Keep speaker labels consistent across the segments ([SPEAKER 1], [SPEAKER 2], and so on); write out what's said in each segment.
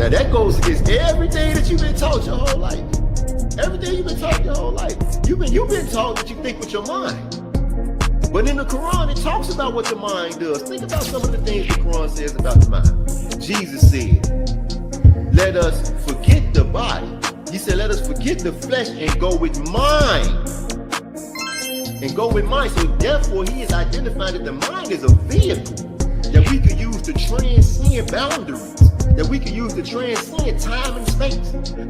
[SPEAKER 1] Now that goes against everything that you've been taught your whole life. Everything you've been taught your whole life. You've been taught that you think with your mind. But in the Quran, it talks about what the mind does. Think about some of the things the Quran says about the mind. Jesus said, let us forget the body. He said, let us forget the flesh and go with mind. And go with mind. So therefore, he has identified that the mind is a vehicle that we could use to transcend boundaries, that we could use to transcend time and space.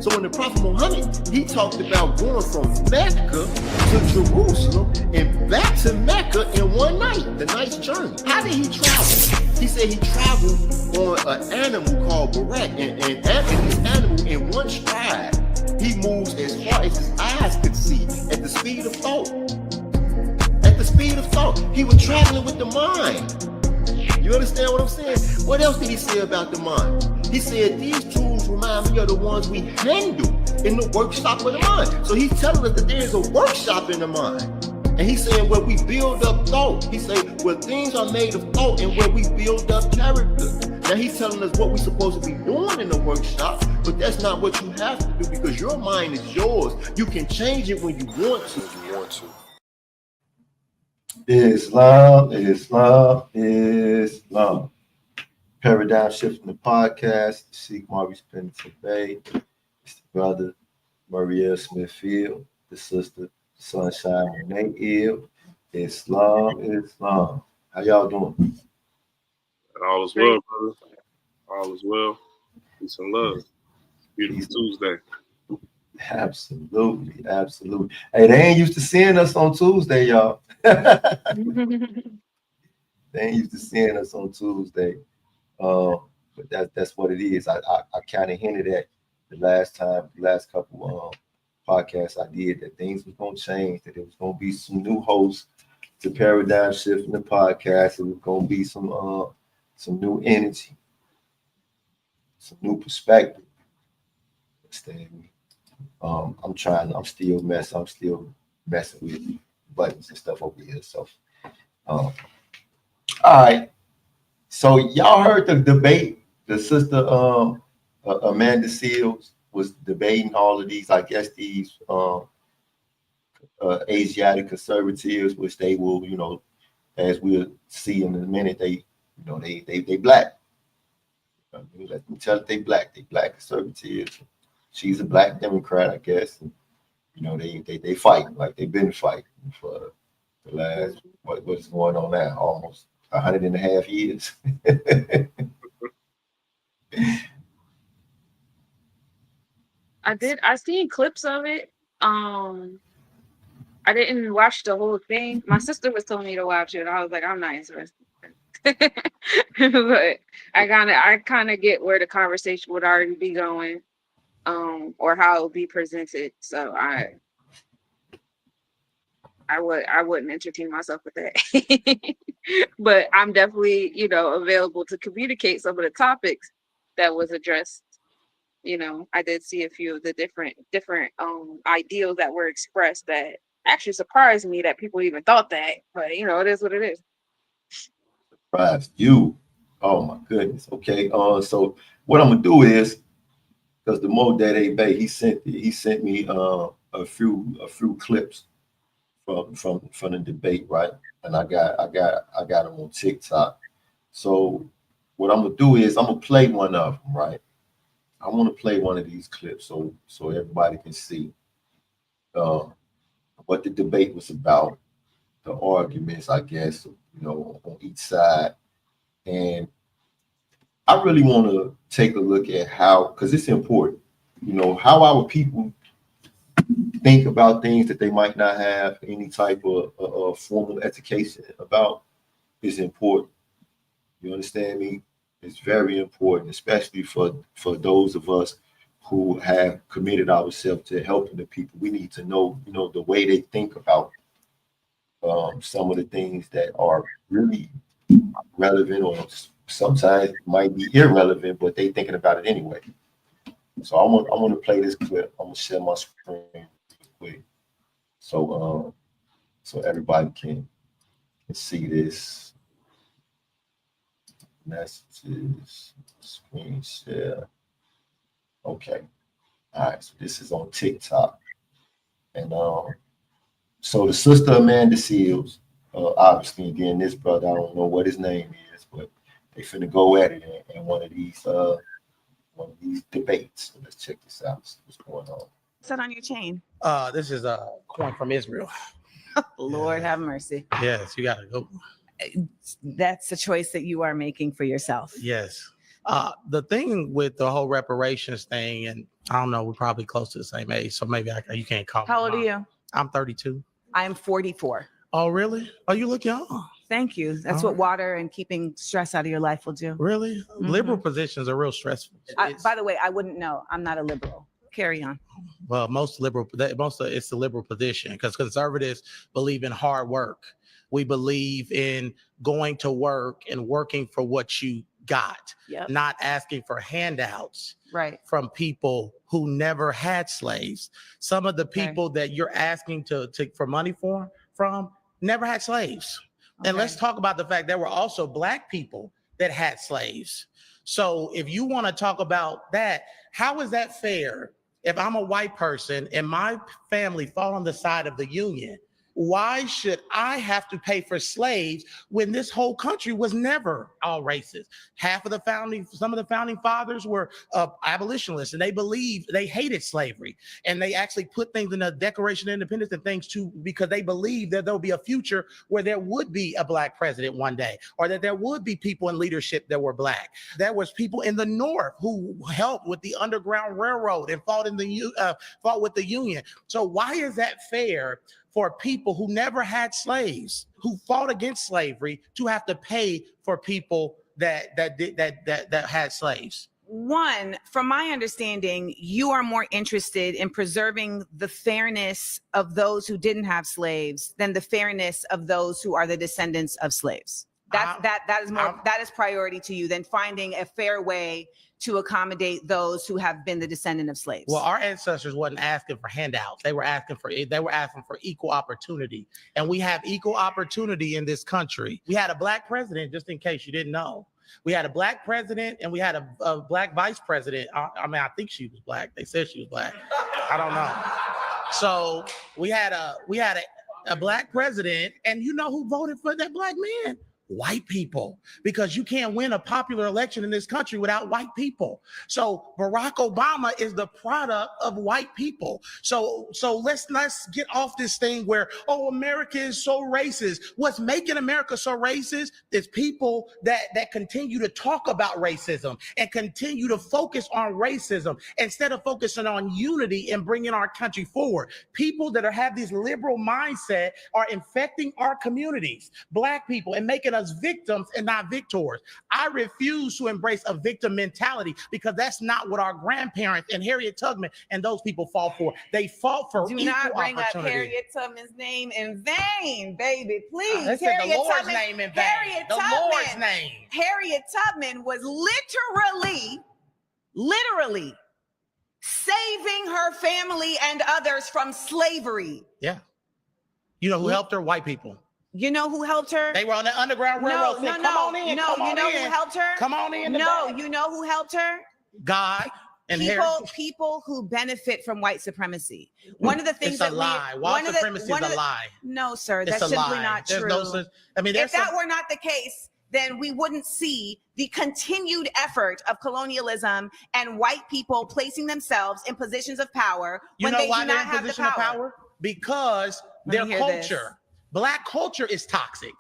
[SPEAKER 1] So when the Prophet Muhammad, he talked about going from Mecca to Jerusalem and back to Mecca in one night, the night's journey. How did he travel? He said he traveled on an animal called Barak, and this animal in one stride, he moves as far as his eyes could see at the speed of thought. At the speed of thought, he was traveling with the mind. You understand what I'm saying? What else did he say about the mind? He said these tools remind me of the ones we handle in the workshop of the mind. So he's telling us that there is a workshop in the mind. And he's saying where we build up thought. He said where things are made of thought and where we build up character. Now he's telling us what we're supposed to be doing in the workshop, but that's not what you have to do because your mind is yours. You can change it when you want to.
[SPEAKER 2] Islam, Islam, Islam. Paradigm Shifting the Podcast. Sheik Maurice Pennington Bey. It's the brother Mauryell Smith. The sister Sunshine Monie. Islam, Islam. How y'all doing?
[SPEAKER 3] All is well, brother. All is well. Peace and love. Beautiful Tuesday.
[SPEAKER 2] Absolutely, absolutely. Hey, they ain't used to seeing us on Tuesday, y'all. They ain't used to seeing us on Tuesday. But that's what it is. I kind of hinted at the last couple podcasts I did that things was gonna change, that there was gonna be some new hosts to Paradigm Shift in the podcast. It was gonna be some new energy, some new perspective. Understand me? I'm still messing with buttons and stuff over here. So all right. So y'all heard the debate. The sister Amanda Seals was debating all of these, I guess these Asiatic conservatives, which they will, as we'll see in a minute, they black. Let them tell it they black conservatives. She's a black Democrat, I guess. And, they fight like they've been fighting for the last what is going on now, almost 100.5 years.
[SPEAKER 4] I seen clips of it. I didn't watch the whole thing. My sister was telling me to watch it. I was like, I'm not interested. But I kind of get where the conversation would already be going, or how it would be presented. So I wouldn't entertain myself with that. But I'm definitely, available to communicate some of the topics that was addressed. I did see a few of the different ideals that were expressed that actually surprised me that people even thought that. But it is what it is.
[SPEAKER 2] Surprised you? Oh my goodness. Okay. So what I'm gonna do is, because the Mauryell Bey, he sent me a few clips from the debate, right? And I got them on TikTok. So what I'm gonna do is I'm gonna play one of them, right? I want to play one of these clips so everybody can see what the debate was about, the arguments, I guess, on each side. And I really want to take a look at how, because it's important, how our people think about things that they might not have any type of formal education about is important. You understand me? It's very important, especially for those of us who have committed ourselves to helping the people. We need to know, the way they think about some of the things that are really relevant, or sometimes might be irrelevant, but they thinking about it anyway. So I want to play this clip. I'm gonna share my screen real quick, so everybody can see this. Messages, screen share. Okay. All right. So this is on TikTok. And so the sister Amanda Seals, obviously, again, this brother, I don't know what his name is, but they finna go at it in one of these debates. So let's check this out. What's going on?
[SPEAKER 5] What's that on your chain?
[SPEAKER 6] This is a coin from Israel.
[SPEAKER 5] Lord have mercy.
[SPEAKER 6] Yes, you gotta go.
[SPEAKER 5] That's a choice that you are making for yourself.
[SPEAKER 6] Yes. The thing with the whole reparations thing, and I don't know, we're probably close to the same age, so maybe you can't call me.
[SPEAKER 5] How old are
[SPEAKER 6] mom.
[SPEAKER 5] you?
[SPEAKER 6] I'm 32.
[SPEAKER 5] I'm 44.
[SPEAKER 6] Oh, really? Oh, you look young.
[SPEAKER 5] Thank you. That's what water and keeping stress out of your life will do.
[SPEAKER 6] Really?
[SPEAKER 5] Mhm.
[SPEAKER 6] Liberal positions are real stressful.
[SPEAKER 5] By the way, I wouldn't know. I'm not a liberal. Carry on.
[SPEAKER 6] Well, it's the liberal position because conservatives believe in hard work. We believe in going to work and working for what you got,
[SPEAKER 5] Yep.
[SPEAKER 6] not asking for handouts
[SPEAKER 5] Right.
[SPEAKER 6] from people who never had slaves. Some of the people that you're asking for money from never had slaves. And
[SPEAKER 5] Okay.
[SPEAKER 6] let's talk about the fact there were also Black people that had slaves. So if you want to talk about that, how is that fair? If I'm a white person and my family fall on the side of the Union, why should I have to pay for slaves when this whole country was never all racist? Some of the founding fathers were abolitionists, and they hated slavery. And they actually put things in the Declaration of Independence and things too, because they believed that there would be a future where there would be a Black president one day, or that there would be people in leadership that were Black. There was people in the North who helped with the Underground Railroad and fought with the Union. So why is that fair for people who never had slaves, who fought against slavery, to have to pay for people that had slaves?
[SPEAKER 5] One, from my understanding, you are more interested in preserving the fairness of those who didn't have slaves than the fairness of those who are the descendants of slaves. That is priority to you than finding a fair way to accommodate those who have been the descendant of slaves.
[SPEAKER 6] Well, our ancestors wasn't asking for handouts. They were asking for equal opportunity. And we have equal opportunity in this country. We had a Black president, just in case you didn't know. We had a Black president and we had a Black vice president. I think she was Black. They said she was Black. I don't know. So we had a Black president, and you know who voted for that Black man? White people, because you can't win a popular election in this country without white people. So Barack Obama is the product of white people. So let's get off this thing where, oh, America is so racist. What's making America so racist is people that continue to talk about racism and continue to focus on racism instead of focusing on unity and bringing our country forward. People that have these liberal mindset are infecting our communities, Black people, and making us victims and not victors. I refuse to embrace a victim mentality because that's not what our grandparents and Harriet Tubman and those people fought for. They fought for equal
[SPEAKER 5] not bring up
[SPEAKER 6] opportunity.
[SPEAKER 5] Harriet Tubman's name in vain, baby. Please.
[SPEAKER 6] They said the Lord's name in vain. Lord's name.
[SPEAKER 5] Harriet Tubman was literally saving her family and others from slavery.
[SPEAKER 6] Yeah. You know who helped her? White people.
[SPEAKER 5] You know who helped her?
[SPEAKER 6] They were on the Underground Railroad.
[SPEAKER 5] Who helped her?
[SPEAKER 6] Come on in.
[SPEAKER 5] You know who helped her?
[SPEAKER 6] God and
[SPEAKER 5] people who benefit from white supremacy. One of the things
[SPEAKER 6] it's a lie. White supremacy is a lie.
[SPEAKER 5] No, sir,
[SPEAKER 6] it's
[SPEAKER 5] that's simply not true.
[SPEAKER 6] If
[SPEAKER 5] that were not the case, then we wouldn't see the continued effort of colonialism and white people placing themselves in positions of power when they do not have the power.
[SPEAKER 6] Because their culture. Black culture is toxic.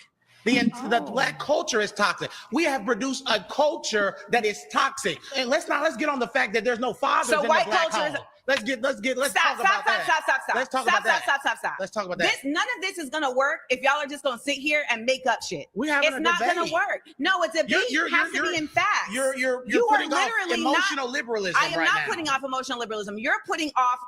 [SPEAKER 6] The Black culture is toxic. We have produced a culture that is toxic. And let's get on the fact that there's no fathers in the Black home. Let's talk about that. Let's talk about that. Let's talk about that.
[SPEAKER 5] None of this is gonna work if y'all are just gonna sit here and make up shit.
[SPEAKER 6] It's
[SPEAKER 5] not gonna work. No, it's a beat. Has to be in facts.
[SPEAKER 6] You're putting off emotional liberalism.
[SPEAKER 5] I am not putting off emotional liberalism. You're putting off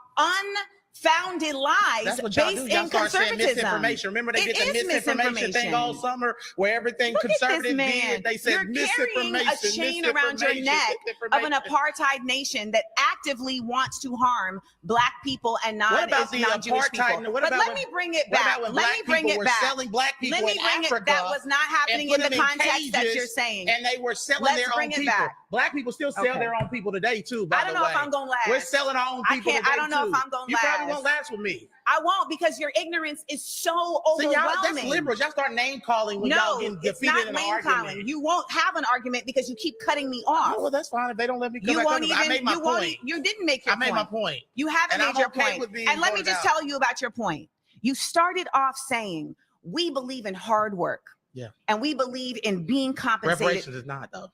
[SPEAKER 5] founded lies
[SPEAKER 6] That's what y'all
[SPEAKER 5] based
[SPEAKER 6] do. Y'all
[SPEAKER 5] in
[SPEAKER 6] start saying
[SPEAKER 5] conservatism.
[SPEAKER 6] misinformation. Remember they
[SPEAKER 5] It
[SPEAKER 6] did the
[SPEAKER 5] is
[SPEAKER 6] misinformation thing all summer where everything
[SPEAKER 5] Look at this
[SPEAKER 6] conservative
[SPEAKER 5] man.
[SPEAKER 6] did. They said
[SPEAKER 5] You're carrying
[SPEAKER 6] misinformation.
[SPEAKER 5] a chain around your neck of an apartheid nation that actively wants to harm Black people and
[SPEAKER 6] What about the
[SPEAKER 5] non-Jewish people.
[SPEAKER 6] apartheid? What
[SPEAKER 5] But
[SPEAKER 6] about
[SPEAKER 5] let
[SPEAKER 6] when-
[SPEAKER 5] me bring it
[SPEAKER 6] What
[SPEAKER 5] back.
[SPEAKER 6] about when
[SPEAKER 5] Let
[SPEAKER 6] Black
[SPEAKER 5] me bring
[SPEAKER 6] people
[SPEAKER 5] it
[SPEAKER 6] were
[SPEAKER 5] back.
[SPEAKER 6] selling Black people
[SPEAKER 5] Let me
[SPEAKER 6] in
[SPEAKER 5] bring
[SPEAKER 6] Africa?
[SPEAKER 5] it. That was not happening
[SPEAKER 6] put
[SPEAKER 5] in the
[SPEAKER 6] them in
[SPEAKER 5] context that
[SPEAKER 6] cages,
[SPEAKER 5] you're saying.
[SPEAKER 6] And they were selling
[SPEAKER 5] Let's
[SPEAKER 6] their
[SPEAKER 5] bring
[SPEAKER 6] own
[SPEAKER 5] it
[SPEAKER 6] people.
[SPEAKER 5] back.
[SPEAKER 6] Black people still sell
[SPEAKER 5] Okay.
[SPEAKER 6] their own people today too. By
[SPEAKER 5] I don't
[SPEAKER 6] the
[SPEAKER 5] know
[SPEAKER 6] way,
[SPEAKER 5] if I'm gonna last.
[SPEAKER 6] we're selling our own people today
[SPEAKER 5] I don't know
[SPEAKER 6] too.
[SPEAKER 5] if I'm gonna
[SPEAKER 6] You probably
[SPEAKER 5] last.
[SPEAKER 6] won't last with me.
[SPEAKER 5] I won't, because your ignorance is so
[SPEAKER 6] See, y'all,
[SPEAKER 5] overwhelming.
[SPEAKER 6] that's liberals. Y'all start name calling when y'all
[SPEAKER 5] No,
[SPEAKER 6] getting
[SPEAKER 5] it's
[SPEAKER 6] defeated
[SPEAKER 5] not
[SPEAKER 6] in an
[SPEAKER 5] name
[SPEAKER 6] argument.
[SPEAKER 5] calling. You won't have an argument because you keep cutting me off.
[SPEAKER 6] Oh, well, that's fine if they don't let me come
[SPEAKER 5] You
[SPEAKER 6] back.
[SPEAKER 5] won't
[SPEAKER 6] up.
[SPEAKER 5] even.
[SPEAKER 6] I made my
[SPEAKER 5] you won't.
[SPEAKER 6] point.
[SPEAKER 5] You didn't make your
[SPEAKER 6] I made
[SPEAKER 5] point.
[SPEAKER 6] my point.
[SPEAKER 5] You haven't
[SPEAKER 6] And
[SPEAKER 5] made
[SPEAKER 6] I'm
[SPEAKER 5] your
[SPEAKER 6] okay
[SPEAKER 5] point.
[SPEAKER 6] with being
[SPEAKER 5] And let me
[SPEAKER 6] voted
[SPEAKER 5] just
[SPEAKER 6] out.
[SPEAKER 5] tell you about your point. You started off saying we believe in hard work.
[SPEAKER 6] Yeah.
[SPEAKER 5] And we believe in being compensated.
[SPEAKER 6] Reparations is not though.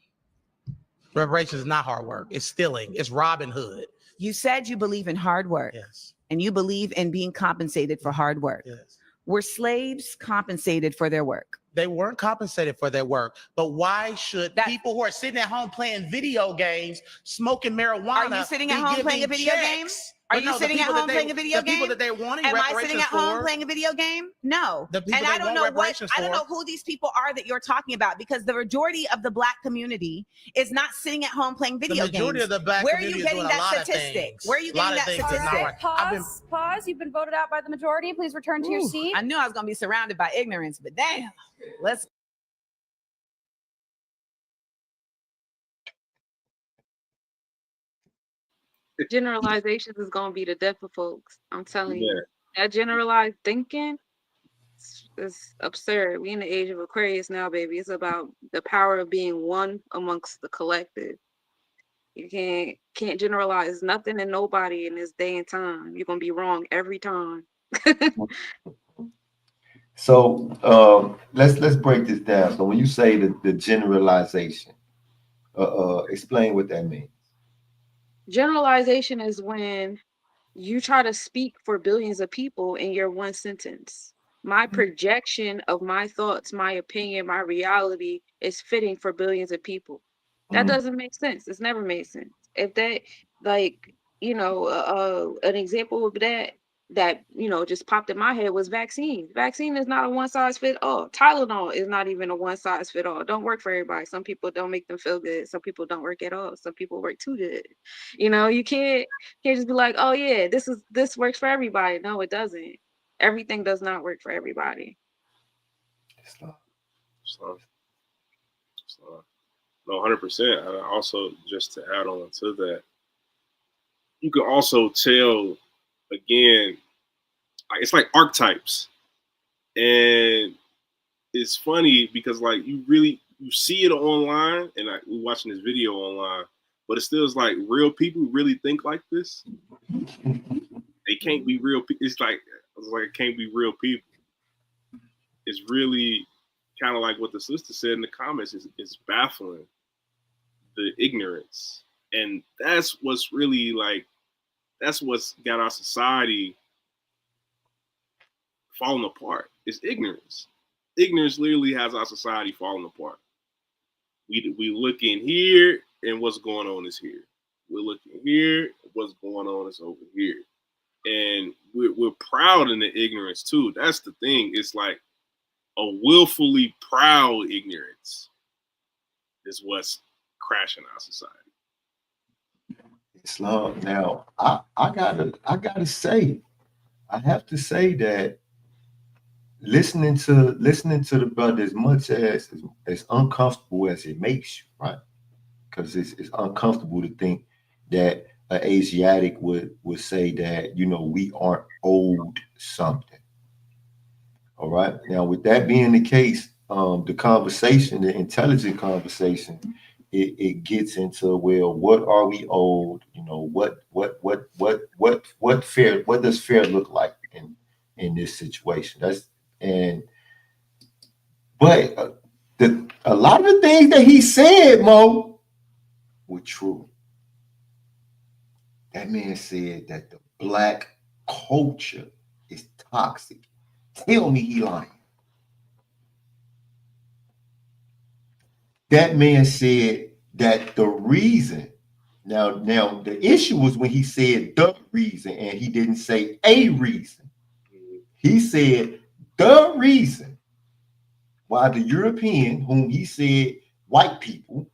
[SPEAKER 6] Reparations is not hard work. It's stealing. It's Robin Hood.
[SPEAKER 5] You said you believe in hard work.
[SPEAKER 6] Yes.
[SPEAKER 5] And you believe in being compensated for hard work.
[SPEAKER 6] Yes.
[SPEAKER 5] Were slaves compensated for their work?
[SPEAKER 6] They weren't compensated for their work. But why should people who are sitting at home playing video games, smoking marijuana,
[SPEAKER 5] Are you sitting at
[SPEAKER 6] be
[SPEAKER 5] home playing a
[SPEAKER 6] giving
[SPEAKER 5] video
[SPEAKER 6] checks?
[SPEAKER 5] game? Are
[SPEAKER 6] But
[SPEAKER 5] you
[SPEAKER 6] no,
[SPEAKER 5] sitting at home playing a video
[SPEAKER 6] the people
[SPEAKER 5] game?
[SPEAKER 6] that they're wanting
[SPEAKER 5] Am I
[SPEAKER 6] reparations
[SPEAKER 5] sitting at home
[SPEAKER 6] for,
[SPEAKER 5] playing a video game? No.
[SPEAKER 6] The people
[SPEAKER 5] And
[SPEAKER 6] they
[SPEAKER 5] I don't
[SPEAKER 6] want
[SPEAKER 5] know what
[SPEAKER 6] reparations
[SPEAKER 5] I don't
[SPEAKER 6] for.
[SPEAKER 5] know who these people are that you're talking about, because the majority of the Black community is not sitting at home playing video games.
[SPEAKER 6] The majority of the Black
[SPEAKER 5] Where are you
[SPEAKER 6] community
[SPEAKER 5] getting
[SPEAKER 6] is doing a lot
[SPEAKER 5] that
[SPEAKER 6] of
[SPEAKER 5] statistic?
[SPEAKER 6] things.
[SPEAKER 5] Where are you
[SPEAKER 6] A lot
[SPEAKER 5] getting
[SPEAKER 6] of
[SPEAKER 5] that
[SPEAKER 6] things is not
[SPEAKER 5] statistic?
[SPEAKER 6] right.
[SPEAKER 7] Pause. You've been voted out by the majority. Please return to your seat.
[SPEAKER 5] I knew I was going to be surrounded by ignorance, but damn, let's.
[SPEAKER 4] Generalizations is gonna be the death of folks. I'm telling
[SPEAKER 3] Yeah.
[SPEAKER 4] you. That generalized thinking is absurd. We in the age of Aquarius now, baby. It's about the power of being one amongst the collective. You can't generalize nothing and nobody in this day and time. You're gonna be wrong every time.
[SPEAKER 2] So let's break this down. So when you say the generalization, explain what that means.
[SPEAKER 4] Generalization is when you try to speak for billions of people in your one sentence. My projection of my thoughts, my opinion, my reality is fitting for billions of people. That doesn't make sense. It's never made sense. If that, like, an example of that just popped in my head was vaccines. Vaccine is not a one size fit all. Tylenol is not even a one size fit all. Don't work for everybody. Some people don't make them feel good. Some people don't work at all. Some people work too good. You can't just be like, oh yeah, this works for everybody. No, it doesn't. Everything does not work for everybody.
[SPEAKER 3] So, no, 100%. And also, just to add on to that, you can also tell, again, it's like archetypes. And it's funny because, like, you see it online, and we're watching this video online, but it still is like real people really think like this. They can't be real people. It's like it can't be real people. It's really kind of like what the sister said in the comments. It's baffling, the ignorance. And that's what's really that's what's got our society falling apart. It's ignorance. Ignorance literally has our society falling apart. We look in here and what's going on is here. We're looking here, what's going on is over here. And we're proud in the ignorance too. That's the thing. It's like a willfully proud ignorance is what's crashing our society.
[SPEAKER 2] Islam. Now, I gotta say, I have to say that listening to the brother, as much as uncomfortable as it makes you, right? Because it's uncomfortable to think that an Asiatic would say that, we aren't owed something. All right. Now, with that being the case, the conversation, the intelligent conversation, it gets into, well, what are we owed? What fair? What does fair look like in this situation? But a lot of the things that he said, Mo, were true. That man said that the Black culture is toxic. Tell me he lying. That man said that the reason Now, the issue was when he said the reason and he didn't say a reason. He said the reason why the European, whom he said white people,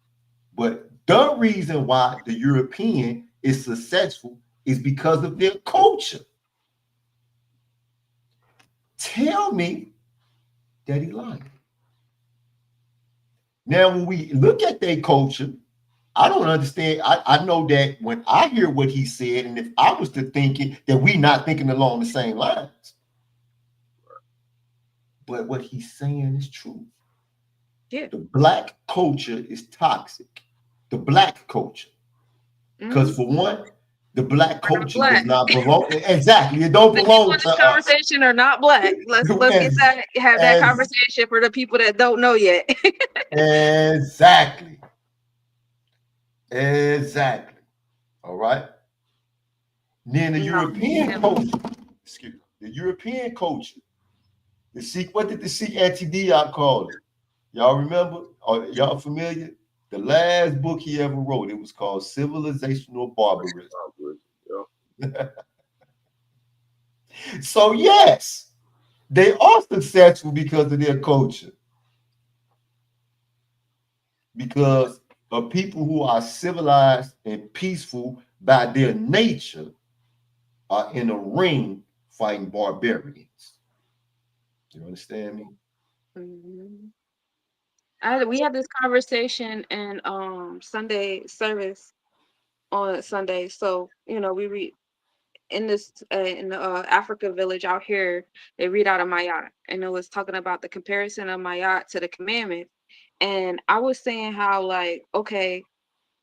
[SPEAKER 2] but the reason why the European is successful is because of their culture. Tell me that he lied. Now, when we look at their culture, I don't understand. I know that when I hear what he said, and if I was to thinking that we not thinking along the same lines, but what he's saying is true.
[SPEAKER 4] Yeah.
[SPEAKER 2] The black culture is toxic. The black culture. Because for one, the black culture does not belong. Exactly. It don't belong
[SPEAKER 4] the
[SPEAKER 2] to
[SPEAKER 4] this conversation are not black. Let's get that, have that conversation for the people that don't know yet.
[SPEAKER 2] Exactly. All right. Then the European culture, excuse me, the European culture, the Sikh, what did the Sikh anti-Diop call it? Y'all remember? Are y'all familiar? The last book he ever wrote, it was called Civilizational Barbarism. So yes, they are successful because of their culture. Because of people who are civilized and peaceful by their nature are in a ring fighting barbarians. You understand me?
[SPEAKER 4] We had this conversation in Sunday service on Sunday. So, you know, we read in this in the Africa village out here, they read out of Mayat, and it was talking about the comparison of Mayat to the commandments. And I was saying how, like, okay,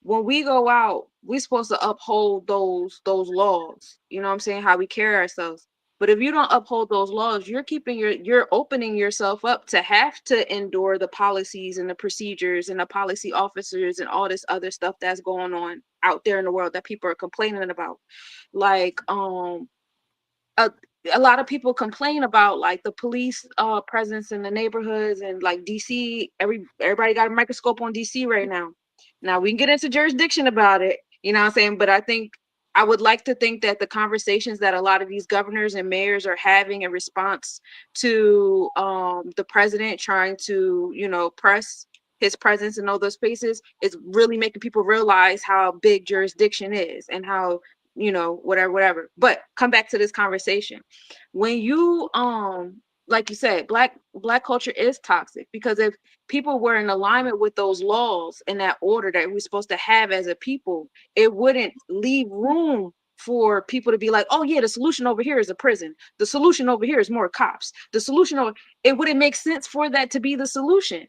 [SPEAKER 4] when we go out, we're supposed to uphold those laws. You know what I'm saying? How we carry ourselves. But if you don't uphold those laws, you're opening yourself up to have to endure the policies and the procedures and the policy officers and all this other stuff that's going on out there in the world that people are complaining about. Like a lot of people complain about like the police presence in the neighborhoods, and like DC, everybody got a microscope on DC right now. Now we can get into jurisdiction about it, you know what I'm saying? But I would like to think that the conversations that a lot of these governors and mayors are having in response to the president trying to, you know, press his presence in all those spaces is really making people realize how big jurisdiction is and how, you know, whatever. But come back to this conversation. When you like you said, black culture is toxic, because if people were in alignment with those laws and that order that we're supposed to have as a people, it wouldn't leave room for people to be like, oh yeah, the solution over here is a prison, the solution over here is more cops, the solution over, it wouldn't make sense for that to be the solution.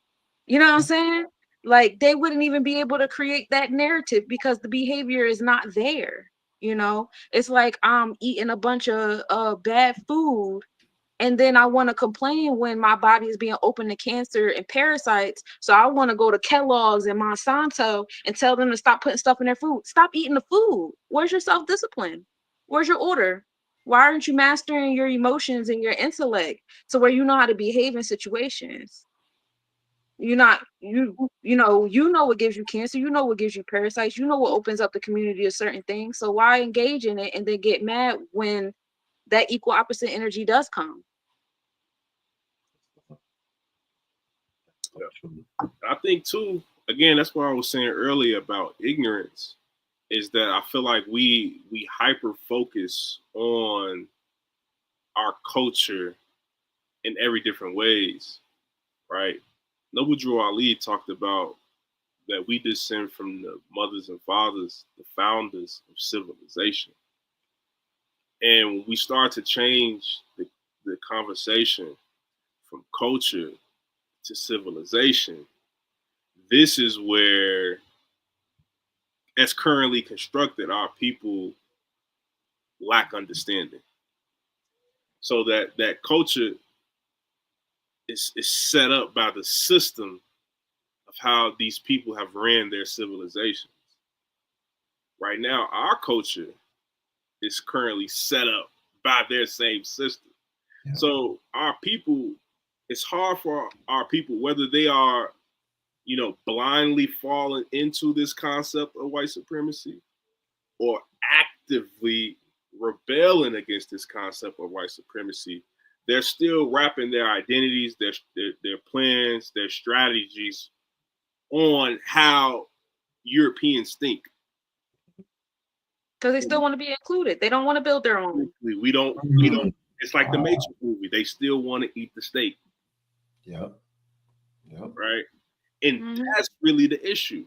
[SPEAKER 4] You know what I'm saying? Like they wouldn't even be able to create that narrative because the behavior is not there. You know, it's like I'm eating a bunch of bad food, and then I want to complain when my body is being open to cancer and parasites. So I want to go to Kellogg's and Monsanto and tell them to stop putting stuff in their food. Stop eating the food. Where's your self-discipline? Where's your order? Why aren't you mastering your emotions and your intellect to where you know how to behave in situations? You're not, you know what gives you cancer, you know what gives you parasites, you know what opens up the community to certain things. So why engage in it and then get mad when that equal opposite energy does come?
[SPEAKER 3] Yeah. I think too, again, that's what I was saying earlier about ignorance, is that I feel like we hyper focus on our culture in every different ways, right? Noble Drew Ali talked about that we descend from the mothers and fathers, the founders of civilization. And when we start to change the conversation from culture to civilization, this is where, as currently constructed, our people lack understanding. So that culture is set up by the system of how these people have ran their civilizations. Right now, our culture is currently set up by their same system. Yeah. So our people, it's hard for our people, whether they are blindly falling into this concept of white supremacy or actively rebelling against this concept of white supremacy, they're still wrapping their identities, their plans, their strategies on how Europeans think.
[SPEAKER 4] Because they still want to be included. They don't want to build their own.
[SPEAKER 3] We don't. It's like the Matrix movie. They still want to eat the steak.
[SPEAKER 2] Yep.
[SPEAKER 3] Right. And that's really the issue.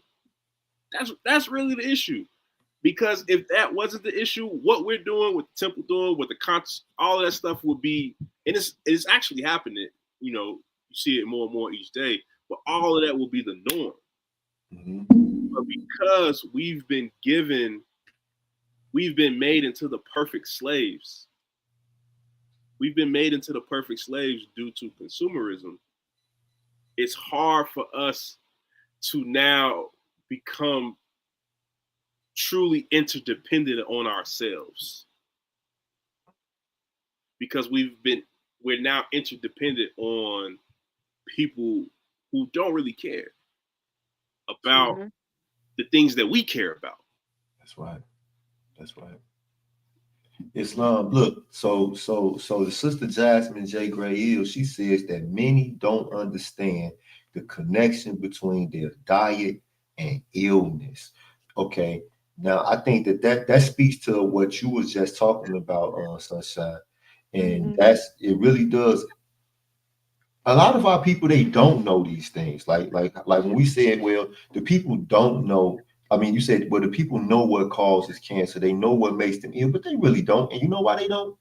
[SPEAKER 3] That's really the issue. Because if that wasn't the issue, what we're doing, what the temple doing, what the conscious, all of that stuff would be, and it's actually happening. You see it more and more each day. But all of that will be the norm. But because we've been made into the perfect slaves. We've been made into the perfect slaves due to consumerism. It's hard for us to now become truly interdependent on ourselves, because we're now interdependent on people who don't really care about the things that we care about.
[SPEAKER 2] That's right. Islam, look, so the sister Jasmine J. Gray-Hill, she says that many don't understand the connection between their diet and illness. Okay, now I think that speaks to what you was just talking about, Sunshine, and it really does. A lot of our people, they don't know these things. Like when we said, well, the people don't know. I mean, you said, well, the people know what causes cancer. They know what makes them ill, but they really don't. And you know why they don't?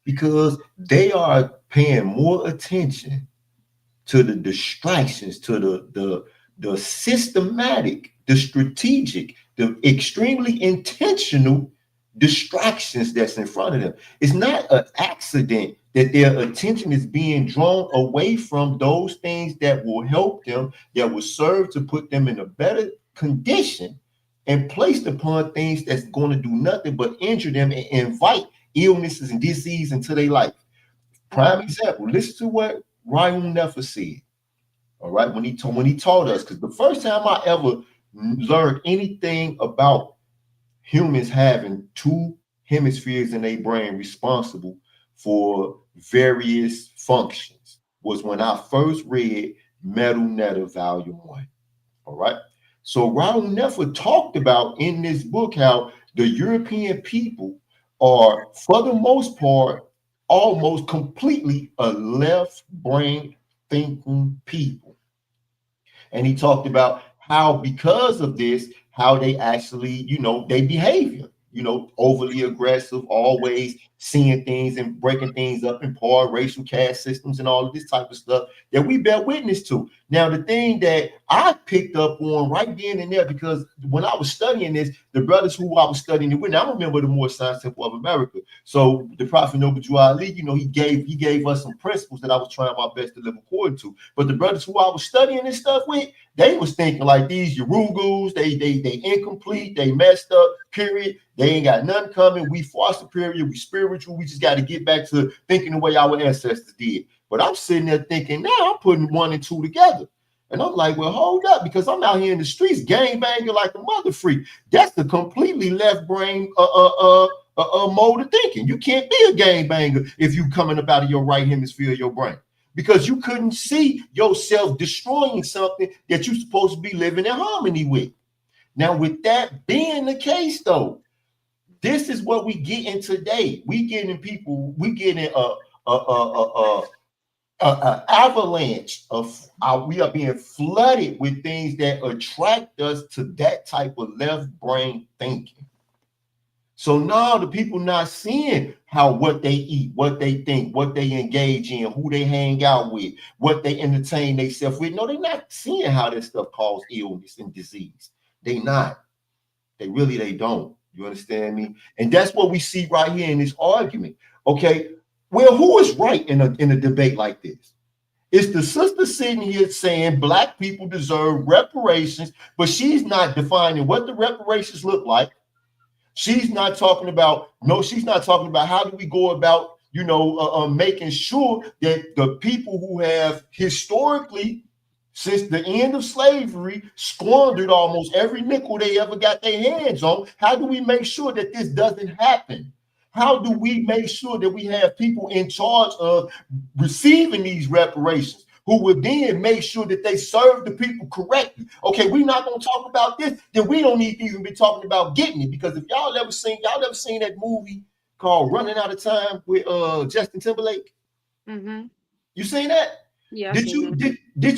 [SPEAKER 2] Because they are paying more attention to the distractions, to the systematic, the strategic, the extremely intentional distractions that's in front of them. It's not an accident that their attention is being drawn away from those things that will help them, that will serve to put them in a better condition, and placed upon things that's going to do nothing but injure them and invite illnesses and disease into their life. Prime example, listen to what Ryan Nefer said, all right, when he taught us, because the first time I ever learned anything about humans having two hemispheres in their brain responsible for various functions was when I first read Metal Netta Volume 1, all right? So Raul Nefer talked about in this book how the European people are, for the most part, almost completely a left brain thinking people. And he talked about how, because of this, how they actually, they behavior, overly aggressive, always seeing things and breaking things up in poor racial caste systems and all of this type of stuff that we bear witness to. Now, the thing that I picked up on right then and there, because when I was studying this, the brothers who I was studying it with, I remember the Moorish Science Temple of America. So the Prophet Noble Drew Ali, he gave us some principles that I was trying my best to live according to. But the brothers who I was studying this stuff with, they was thinking like these Urugus, they incomplete, they messed up, period. They ain't got nothing coming. We far superior, we spiritual. We just got to get back to thinking the way our ancestors did. But I'm sitting there thinking, now I'm putting 1 and 2 together. And I'm like, well, hold up, because I'm out here in the streets gang banging like a mother freak. That's the completely left brain mode of thinking. You can't be a gang banger if you coming up out of your right hemisphere of your brain, because you couldn't see yourself destroying something that you're supposed to be living in harmony with. Now, with that being the case, though, this is what we get in today. We getting an avalanche of we are being flooded with things that attract us to that type of left brain thinking. So now the people not seeing what they eat, what they think, what they engage in, who they hang out with, what they entertain themselves with. No, they're not seeing how this stuff causes illness and disease. They not. They don't. You understand me? And that's what we see right here in this argument. Okay, well, who is right in a debate like this? It's the sister sitting here saying black people deserve reparations, but she's not defining what the reparations look like. She's not talking about how do we go about, making sure that the people who have historically since the end of slavery, squandered almost every nickel they ever got their hands on. How do we make sure that this doesn't happen? How do we make sure that we have people in charge of receiving these reparations who will then make sure that they serve the people correctly? Okay, we're not going to talk about this, then we don't need to even be talking about getting it. Because if y'all ever seen that movie called Running Out of Time with Justin Timberlake?
[SPEAKER 4] Mm-hmm.
[SPEAKER 2] You seen that?
[SPEAKER 4] Yeah.
[SPEAKER 2] Did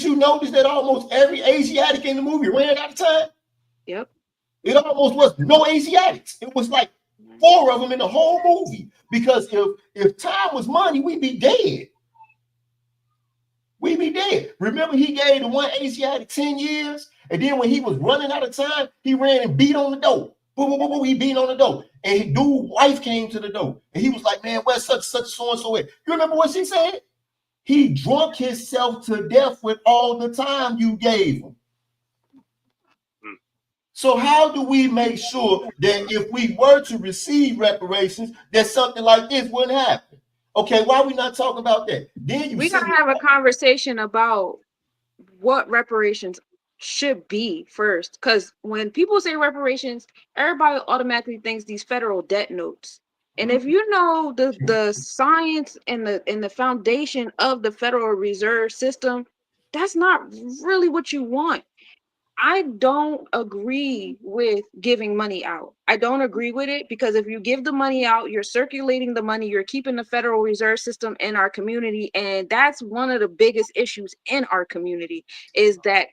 [SPEAKER 2] you notice that almost every Asiatic in the movie ran out of time?
[SPEAKER 4] Yep.
[SPEAKER 2] It almost was no Asiatics. It was like 4 of them in the whole movie. Because if time was money, we'd be dead. We'd be dead. Remember, he gave the one Asiatic 10 years, and then when he was running out of time, he ran and beat on the door. Boom, boom, boom, boom. He beat on the door, and his dude's wife came to the door, and he was like, "Man, where's such so and so at?" You remember what she said? He drunk himself to death with all the time you gave him. So how do we make sure that if we were to receive reparations, that something like this wouldn't happen? Okay, why are we not talking about that? Then
[SPEAKER 4] We gotta have a conversation about what reparations should be first, because when people say reparations, everybody automatically thinks these federal debt notes. And if you know the science and the foundation of the Federal Reserve System, that's not really what you want. I don't agree with giving money out. I don't agree with it, because if you give the money out, you're circulating the money, you're keeping the Federal Reserve System in our community. And that's one of the biggest issues in our community is that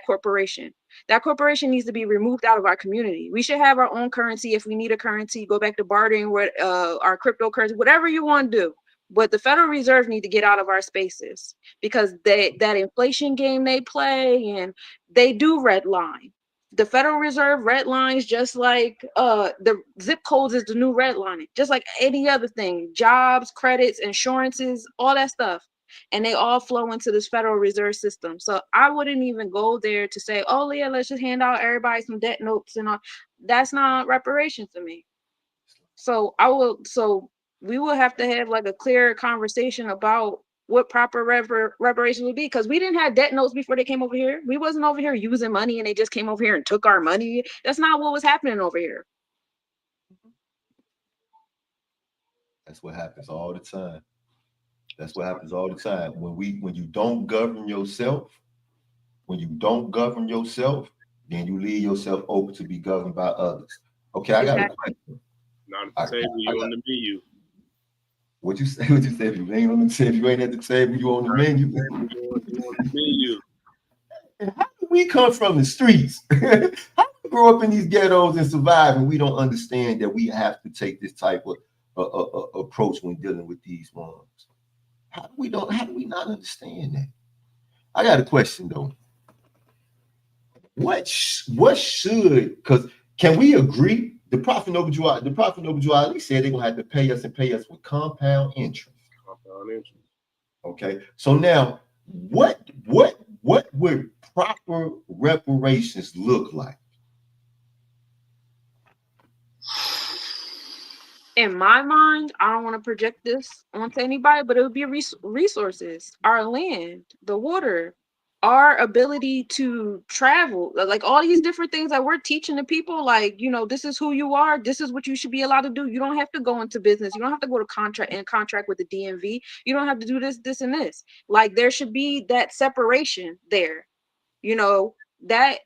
[SPEAKER 4] corporation. That corporation needs to be removed out of our community. We should have our own currency. If we need a currency, go back to bartering with our cryptocurrency, whatever you want to do. But the Federal Reserve need to get out of our spaces, because that inflation game they play, and they do redline. The Federal Reserve redlines just like the zip codes is the new redlining, just like any other thing, jobs, credits, insurances, all that stuff. And they all flow into this Federal Reserve System. So I wouldn't even go there to say, oh yeah, let's just hand out everybody some debt notes and all. That's not reparations to me. So we will have to have like a clear conversation about what proper reparations would be, because we didn't have debt notes before they came over here. We wasn't over here using money and they just came over here and took our money. That's not what was happening over here.
[SPEAKER 2] That's what happens all the time. That's what happens all the time. When you don't govern yourself, then you leave yourself open to be governed by others. Okay, I got a question.
[SPEAKER 3] Not at the table, you on the menu.
[SPEAKER 2] What you say? If you ain't on the table, if you ain't at the table, you on the menu.
[SPEAKER 3] You on the menu.
[SPEAKER 2] And how do we come from the streets? How do we grow up in these ghettos and survive, and we don't understand that we have to take this type of approach when dealing with these ones? How do we not understand that? I got a question though. What should, because can we agree? The Prophet Noble Jew Ali said they're gonna have to pay us with compound interest. Okay, so now what would proper reparations look like?
[SPEAKER 4] In my mind, I don't want to project this onto anybody, but it would be resources, our land, the water, our ability to travel, like all these different things that we're teaching the people, like, you know, this is who you are, this is what you should be allowed to do. You don't have to go into business, you don't have to go to contract with the DMV, you don't have to do this and this. Like, there should be that separation there, you know, that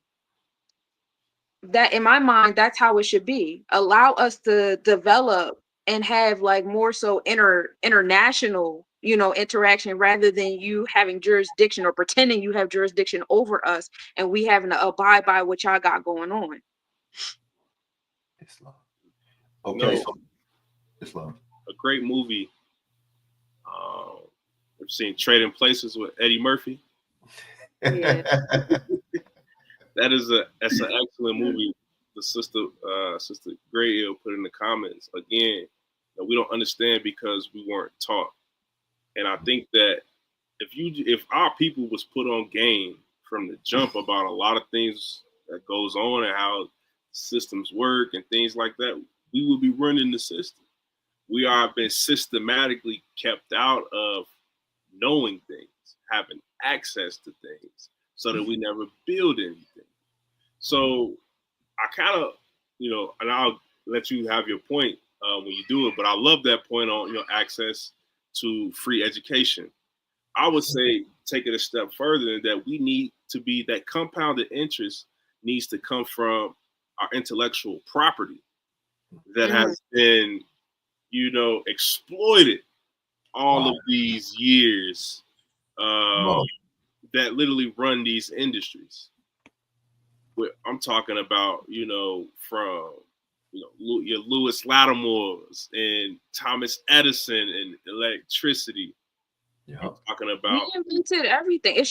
[SPEAKER 4] in my mind, that's how it should be. Allow us to develop and have like more so international, you know, interaction, rather than you having jurisdiction or pretending you have jurisdiction over us and we having to abide by what y'all got going on.
[SPEAKER 2] Islam. Okay,
[SPEAKER 3] No,
[SPEAKER 2] so Islam.
[SPEAKER 3] A great movie. I've seen Trading Places with Eddie Murphy.
[SPEAKER 4] Yeah.
[SPEAKER 3] That's an excellent movie. The sister Gray Hill put in the comments again that we don't understand because we weren't taught. And I think that if our people was put on game from the jump about a lot of things that goes on and how systems work and things like that, we would be running the system. We are been systematically kept out of knowing things, having access to things. so that we never build anything. So I kind of, and I'll let you have your point when you do it, but I love that point on, access to free education. I would say take it a step further, and that we need to be, that compounded interest needs to come from our intellectual property that has been, exploited all of these years, that literally run these industries. I'm talking about, from, your Lewis Lattimores and Thomas Edison and electricity. I'm talking about,
[SPEAKER 4] we invented everything.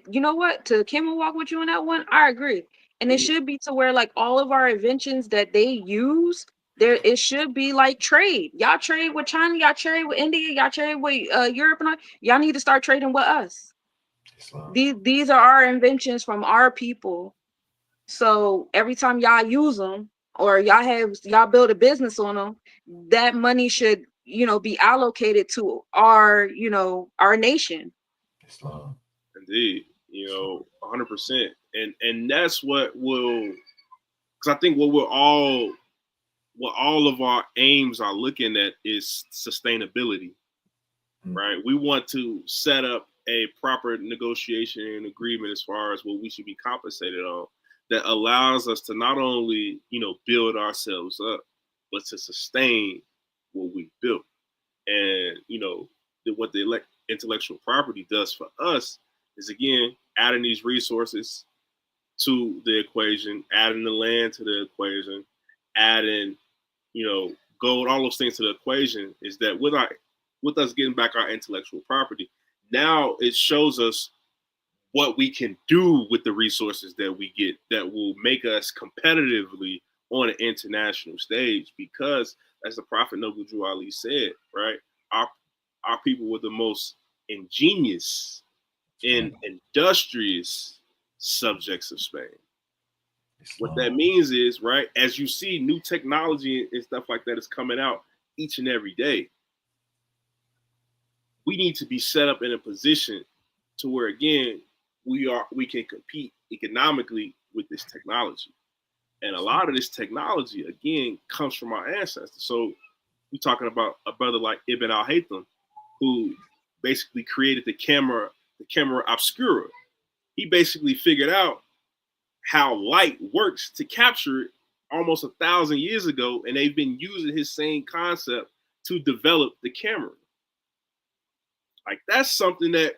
[SPEAKER 4] You know what? To Kim and walk with you on that one, I agree. And it should be to where like all of our inventions that they use, it should be like trade. Y'all trade with China, y'all trade with India, y'all trade with Europe, and all. Y'all need to start trading with us. These are our inventions from our people. So every time y'all use them, or y'all build a business on them, that money should, be allocated to our, our nation.
[SPEAKER 2] Islam.
[SPEAKER 3] Indeed, 100%. And that's what will, because I think what all of our aims are looking at is sustainability, right? We want to set up a proper negotiation and agreement as far as what we should be compensated on, that allows us to not only, build ourselves up, but to sustain what we built. And, what the intellectual property does for us is, again, adding these resources to the equation, adding the land to the equation, adding, gold, all those things to the equation, is that with us getting back our intellectual property, now it shows us what we can do with the resources that we get that will make us competitively on an international stage. Because, as the Prophet Noble Drew Ali said, right, our people were the most ingenious and industrious subjects of Spain. What that means is, right, as you see new technology and stuff like that is coming out each and every day, we need to be set up in a position to where, again, we can compete economically with this technology. And a lot of this technology, again, comes from our ancestors. So we're talking about a brother like Ibn al-Haytham, who basically created the camera obscura. He basically figured out how light works to capture it almost 1,000 years ago, and they've been using his same concept to develop the camera. Like, that's something that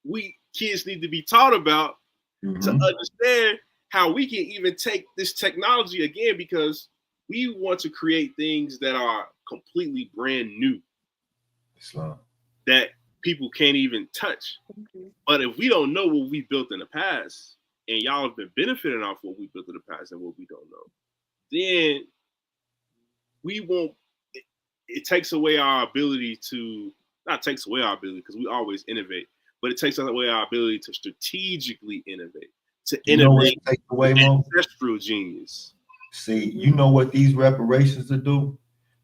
[SPEAKER 3] we kids need to be taught about to understand how we can even take this technology again, because we want to create things that are completely brand new, that people can't even touch. But if we don't know what we built in the past, and y'all have been benefiting off what we built in the past and what we don't know, then we won't. It takes away our ability to, not takes away our ability, because we always innovate, but it takes away our ability to strategically innovate, to innovate with ancestral genius.
[SPEAKER 2] See, you know what these reparations will do?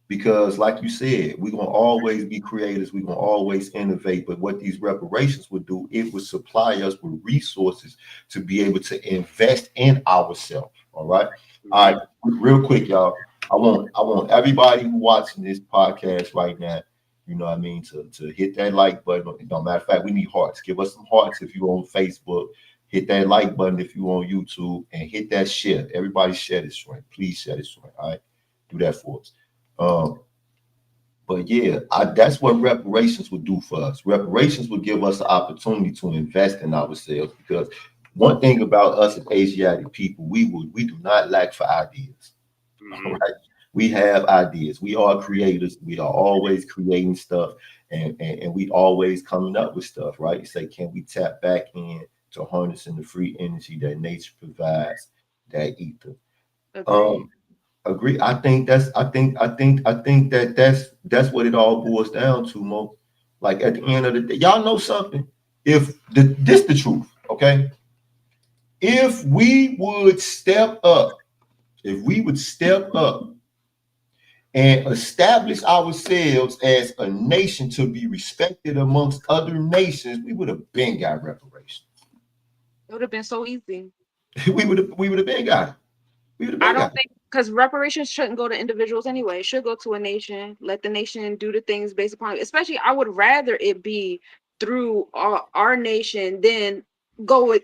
[SPEAKER 2] Because, like you said, we're going to always be creators. We're going to always innovate. But what these reparations would do, it would supply us with resources to be able to invest in ourselves. All right. All right. Real quick, y'all. I want everybody who watching this podcast right now, you know what I mean, to hit that like button. No matter of fact, we need hearts. Give us some hearts if you're on Facebook. Hit that like button if you're on YouTube, and hit that share. Everybody share this joint. Please share this joint. All right. Do that for us. But yeah, that's what reparations would do for us. Reparations would give us the opportunity to invest in ourselves, because one thing about us as Asiatic people, we do not lack for ideas. Right? We have ideas. We are creators. We are always creating stuff, and we always coming up with stuff, right? You say, can we tap back in to harnessing the free energy that nature provides, that ether? Agree. I think that's what it all boils down to, Mo. Like, at the end of the day, y'all know something. This the truth, okay? If we would step up and establish ourselves as a nation to be respected amongst other nations, we would have been got reparations.
[SPEAKER 4] would have been so easy.
[SPEAKER 2] we would have been got it. We would have
[SPEAKER 4] I
[SPEAKER 2] been
[SPEAKER 4] don't
[SPEAKER 2] got it.
[SPEAKER 4] think because reparations shouldn't go to individuals anyway. It should go to a nation. Let the nation do the things based upon it. Especially, I would rather it be through our nation than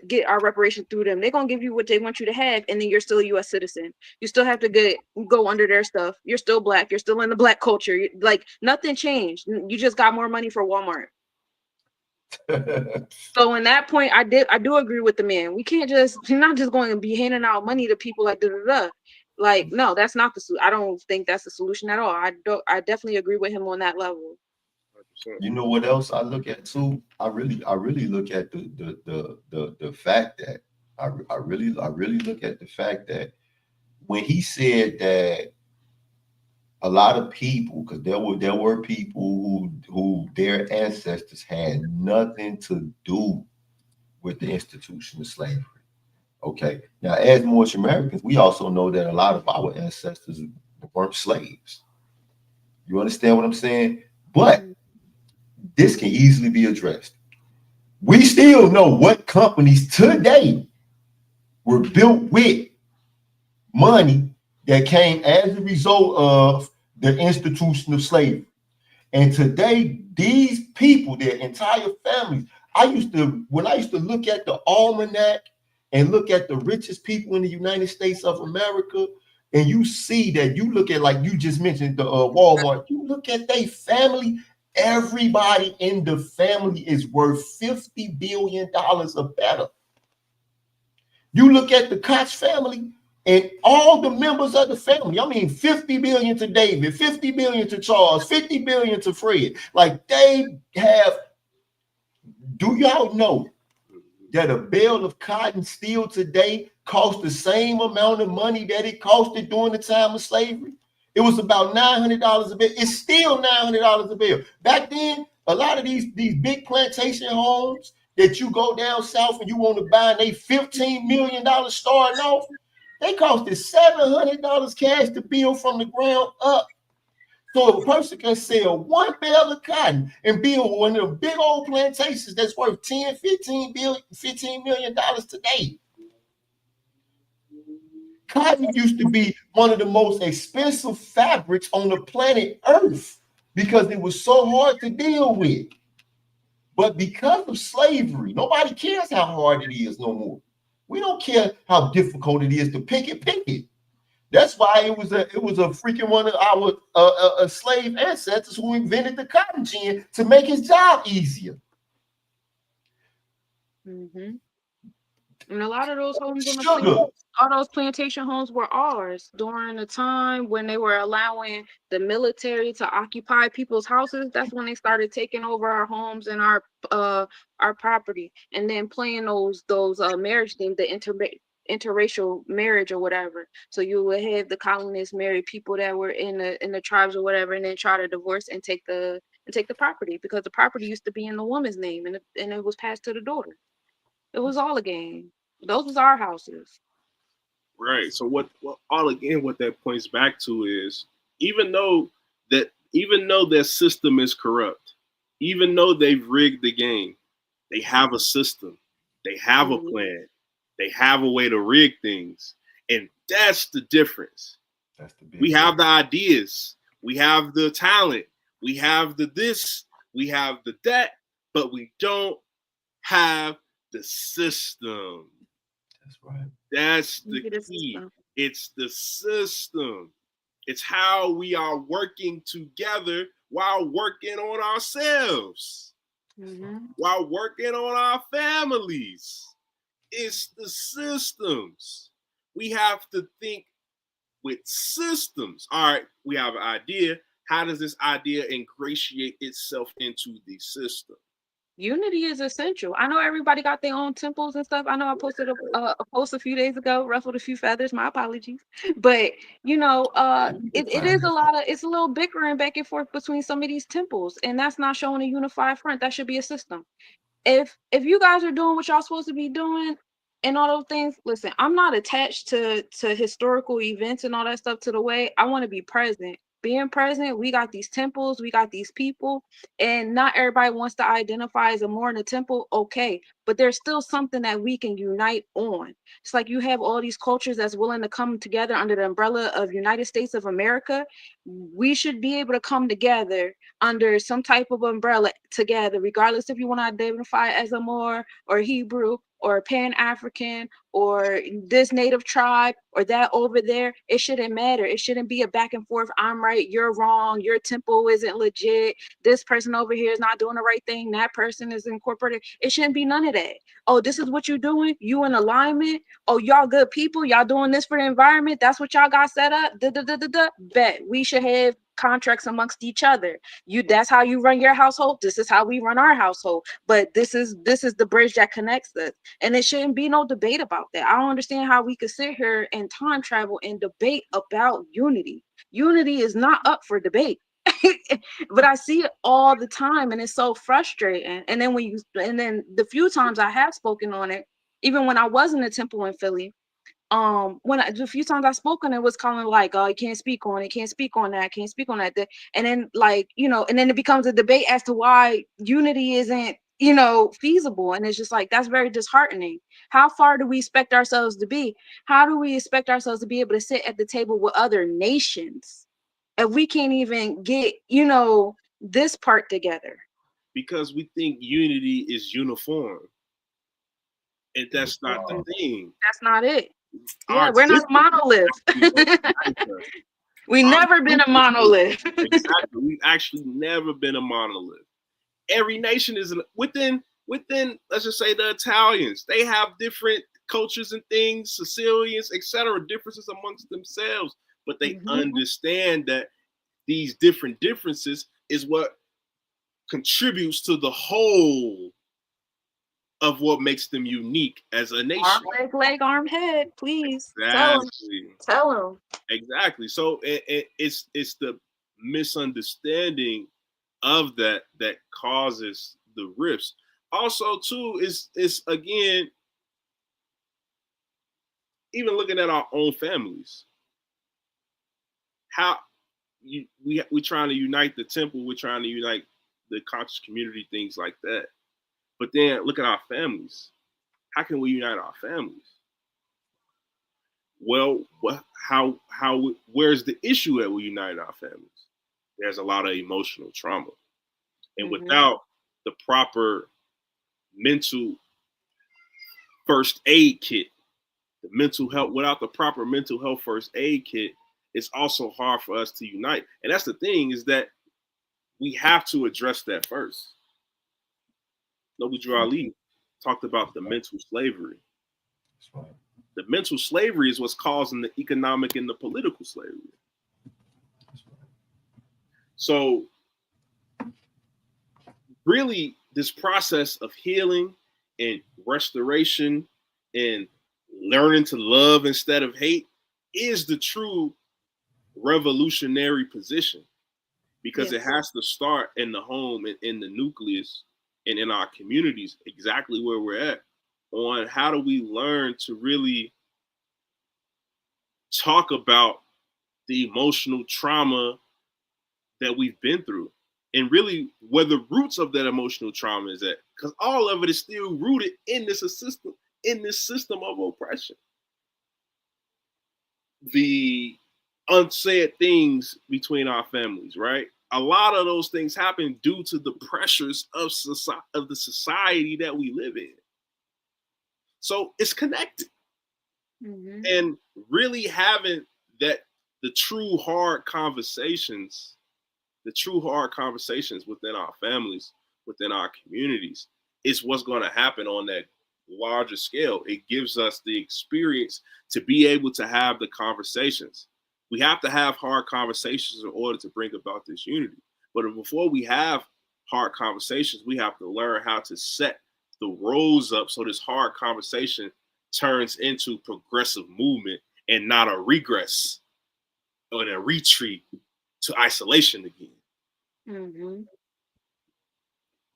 [SPEAKER 4] get our reparation through them. They're gonna give you what they want you to have, and then you're still a U.S. citizen. You still have to go under their stuff. You're still black. You're still in the black culture. Like nothing changed. You just got more money for Walmart. So in that point, I do agree with the man. You're not just going to be handing out money to people like da. Like, no, that's not I don't think that's the solution at all. I definitely agree with him on that level.
[SPEAKER 2] You know what else I look at too? I really look at the fact that I really look at the fact that when he said that a lot of people, because there were people who their ancestors had nothing to do with the institution of slavery. Okay. Now, as Moorish Americans, we also know that a lot of our ancestors weren't slaves. You understand what I'm saying? But this can easily be addressed. We still know what companies today were built with money that came as a result of the institution of slavery. And today, these people, their entire families, when I used to look at the almanac and look at the richest people in the United States of America, and you see that, you look at, like you just mentioned, the Walmart, you look at their family, everybody in the family is worth $50 billion or better. You look at the Koch family and all the members of the family, I mean, 50 billion to David, 50 billion to Charles, 50 billion to Fred. Like, they have, do y'all know that a bale of cotton still today costs the same amount of money that it costed during the time of slavery? It was about $900 a bale. It's still $900 a bale. Back then, a lot of these big plantation homes that you go down south and you want to buy, and they $15 million starting off, they costed $700 cash to build from the ground up. So a person can sell one bale of cotton and build one of the big old plantations that's worth $15 million today. Cotton used to be one of the most expensive fabrics on the planet Earth because it was so hard to deal with. But because of slavery, nobody cares how hard it is no more. We don't care how difficult it is to pick it. That's why it was a freaking one of our slave ancestors who invented the cotton gin to make his job easier.
[SPEAKER 4] Mm-hmm. And a lot of those homes all those plantation homes were ours during the time when they were allowing the military to occupy people's houses. That's when they started taking over our homes and our property, and then playing those marriage things, the interracial marriage or whatever. So you would have the colonists marry people that were in the tribes or whatever, and then try to divorce and take the property, because the property used to be in the woman's name, and it was passed to the daughter. It was all a game. Those was our houses.
[SPEAKER 3] Right. So what that points back to is, even though their system is corrupt, even though they've rigged the game, they have a system, they have a plan, they have a way to rig things. And that's the difference. We have the ideas, we have the talent, we have the this, we have the that, but we don't have the system.
[SPEAKER 2] That's right.
[SPEAKER 3] That's the key. It's the system. It's how we are working together while working on ourselves, while working on our families. It's the systems. We have to think with systems. All right, we have an idea. How does this idea ingratiate itself into the system?
[SPEAKER 4] Unity is essential. I know everybody got their own temples and stuff. I know I posted a post a few days ago, ruffled a few feathers. My apologies, but it is it's a little bickering back and forth between some of these temples, and that's not showing a unified front. That should be a system. If you guys are doing what y'all supposed to be doing and all those things, listen, I'm not attached to historical events and all that stuff to the way. I want to be present. Being present, we got these temples, we got these people, and not everybody wants to identify as a Moor in a temple. Okay, but there's still something that we can unite on. It's like you have all these cultures that's willing to come together under the umbrella of United States of America. We should be able to come together under some type of umbrella together, regardless if you want to identify as a Moor or Hebrew or Pan-African or this native tribe or that over there. It shouldn't matter. It shouldn't be a back and forth. I'm right, you're wrong. Your temple isn't legit. This person over here is not doing the right thing. That person is incorporated. It shouldn't be none of that. Oh, this is what you're doing. You in alignment. Oh, y'all good people. Y'all doing this for the environment. That's what y'all got set up. Bet we should have contracts amongst each other. That's how you run your household. This is how we run our household. But this is the bridge that connects us. And it shouldn't be no debate about that. I don't understand how we could sit here and time travel and debate about unity. Unity is not up for debate. But I see it all the time, and it's so frustrating. And then the few times I have spoken on it, even when I was in the temple in Philly, the few times I spoke on it was kind of like, oh, you can't speak on it, can't speak on that, can't speak on that. And then and then it becomes a debate as to why unity isn't, feasible. And it's just like, that's very disheartening. How far do we expect ourselves to be? How do we expect ourselves to be able to sit at the table with other nations if we can't even get, this part together?
[SPEAKER 3] Because we think unity is uniform. And that's not the thing.
[SPEAKER 4] That's not it. Yeah, we're not a monolith. We've never been a monolith.
[SPEAKER 3] Exactly. We've actually never been a monolith. Every nation is within, let's just say the Italians. They have different cultures and things, Sicilians, etc., differences amongst themselves. But they understand that these different differences is what contributes to the whole of what makes them unique as a nation.
[SPEAKER 4] Arm, leg, arm, head, please.
[SPEAKER 3] Exactly.
[SPEAKER 4] Tell them.
[SPEAKER 3] Exactly. So it's the misunderstanding of that causes the rifts. Also, too, is again, even looking at our own families. How we're trying to unite the temple, we're trying to unite the conscious community, things like that. But then look at our families. How can we unite our families? Well, where's the issue that we unite our families? There's a lot of emotional trauma. And without the proper mental first aid kit, without the proper mental health first aid kit, it's also hard for us to unite. And that's the thing, is that we have to address that first. Noble Drew Ali talked about the mental slavery.
[SPEAKER 2] That's right.
[SPEAKER 3] The mental slavery is what's causing the economic and the political slavery.
[SPEAKER 2] That's right.
[SPEAKER 3] So really, this process of healing and restoration and learning to love instead of hate is the true revolutionary position, because it has to start in the home and in the nucleus and in our communities, exactly where we're at, on how do we learn to really talk about the emotional trauma that we've been through, and really where the roots of that emotional trauma is at, because all of it is still rooted in this system of oppression. The unsaid things between our families, right? A lot of those things happen due to the pressures of the society that we live in. So it's connected. And really having the true hard conversations within our families, within our communities, is what's going to happen on that larger scale. It gives us the experience to be able to have the conversations. We have to have hard conversations in order to bring about this unity. But before we have hard conversations, we have to learn how to set the roles up so this hard conversation turns into progressive movement and not a regress or a retreat to isolation again.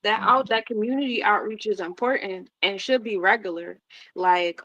[SPEAKER 4] That community outreach is important and should be regular. Like,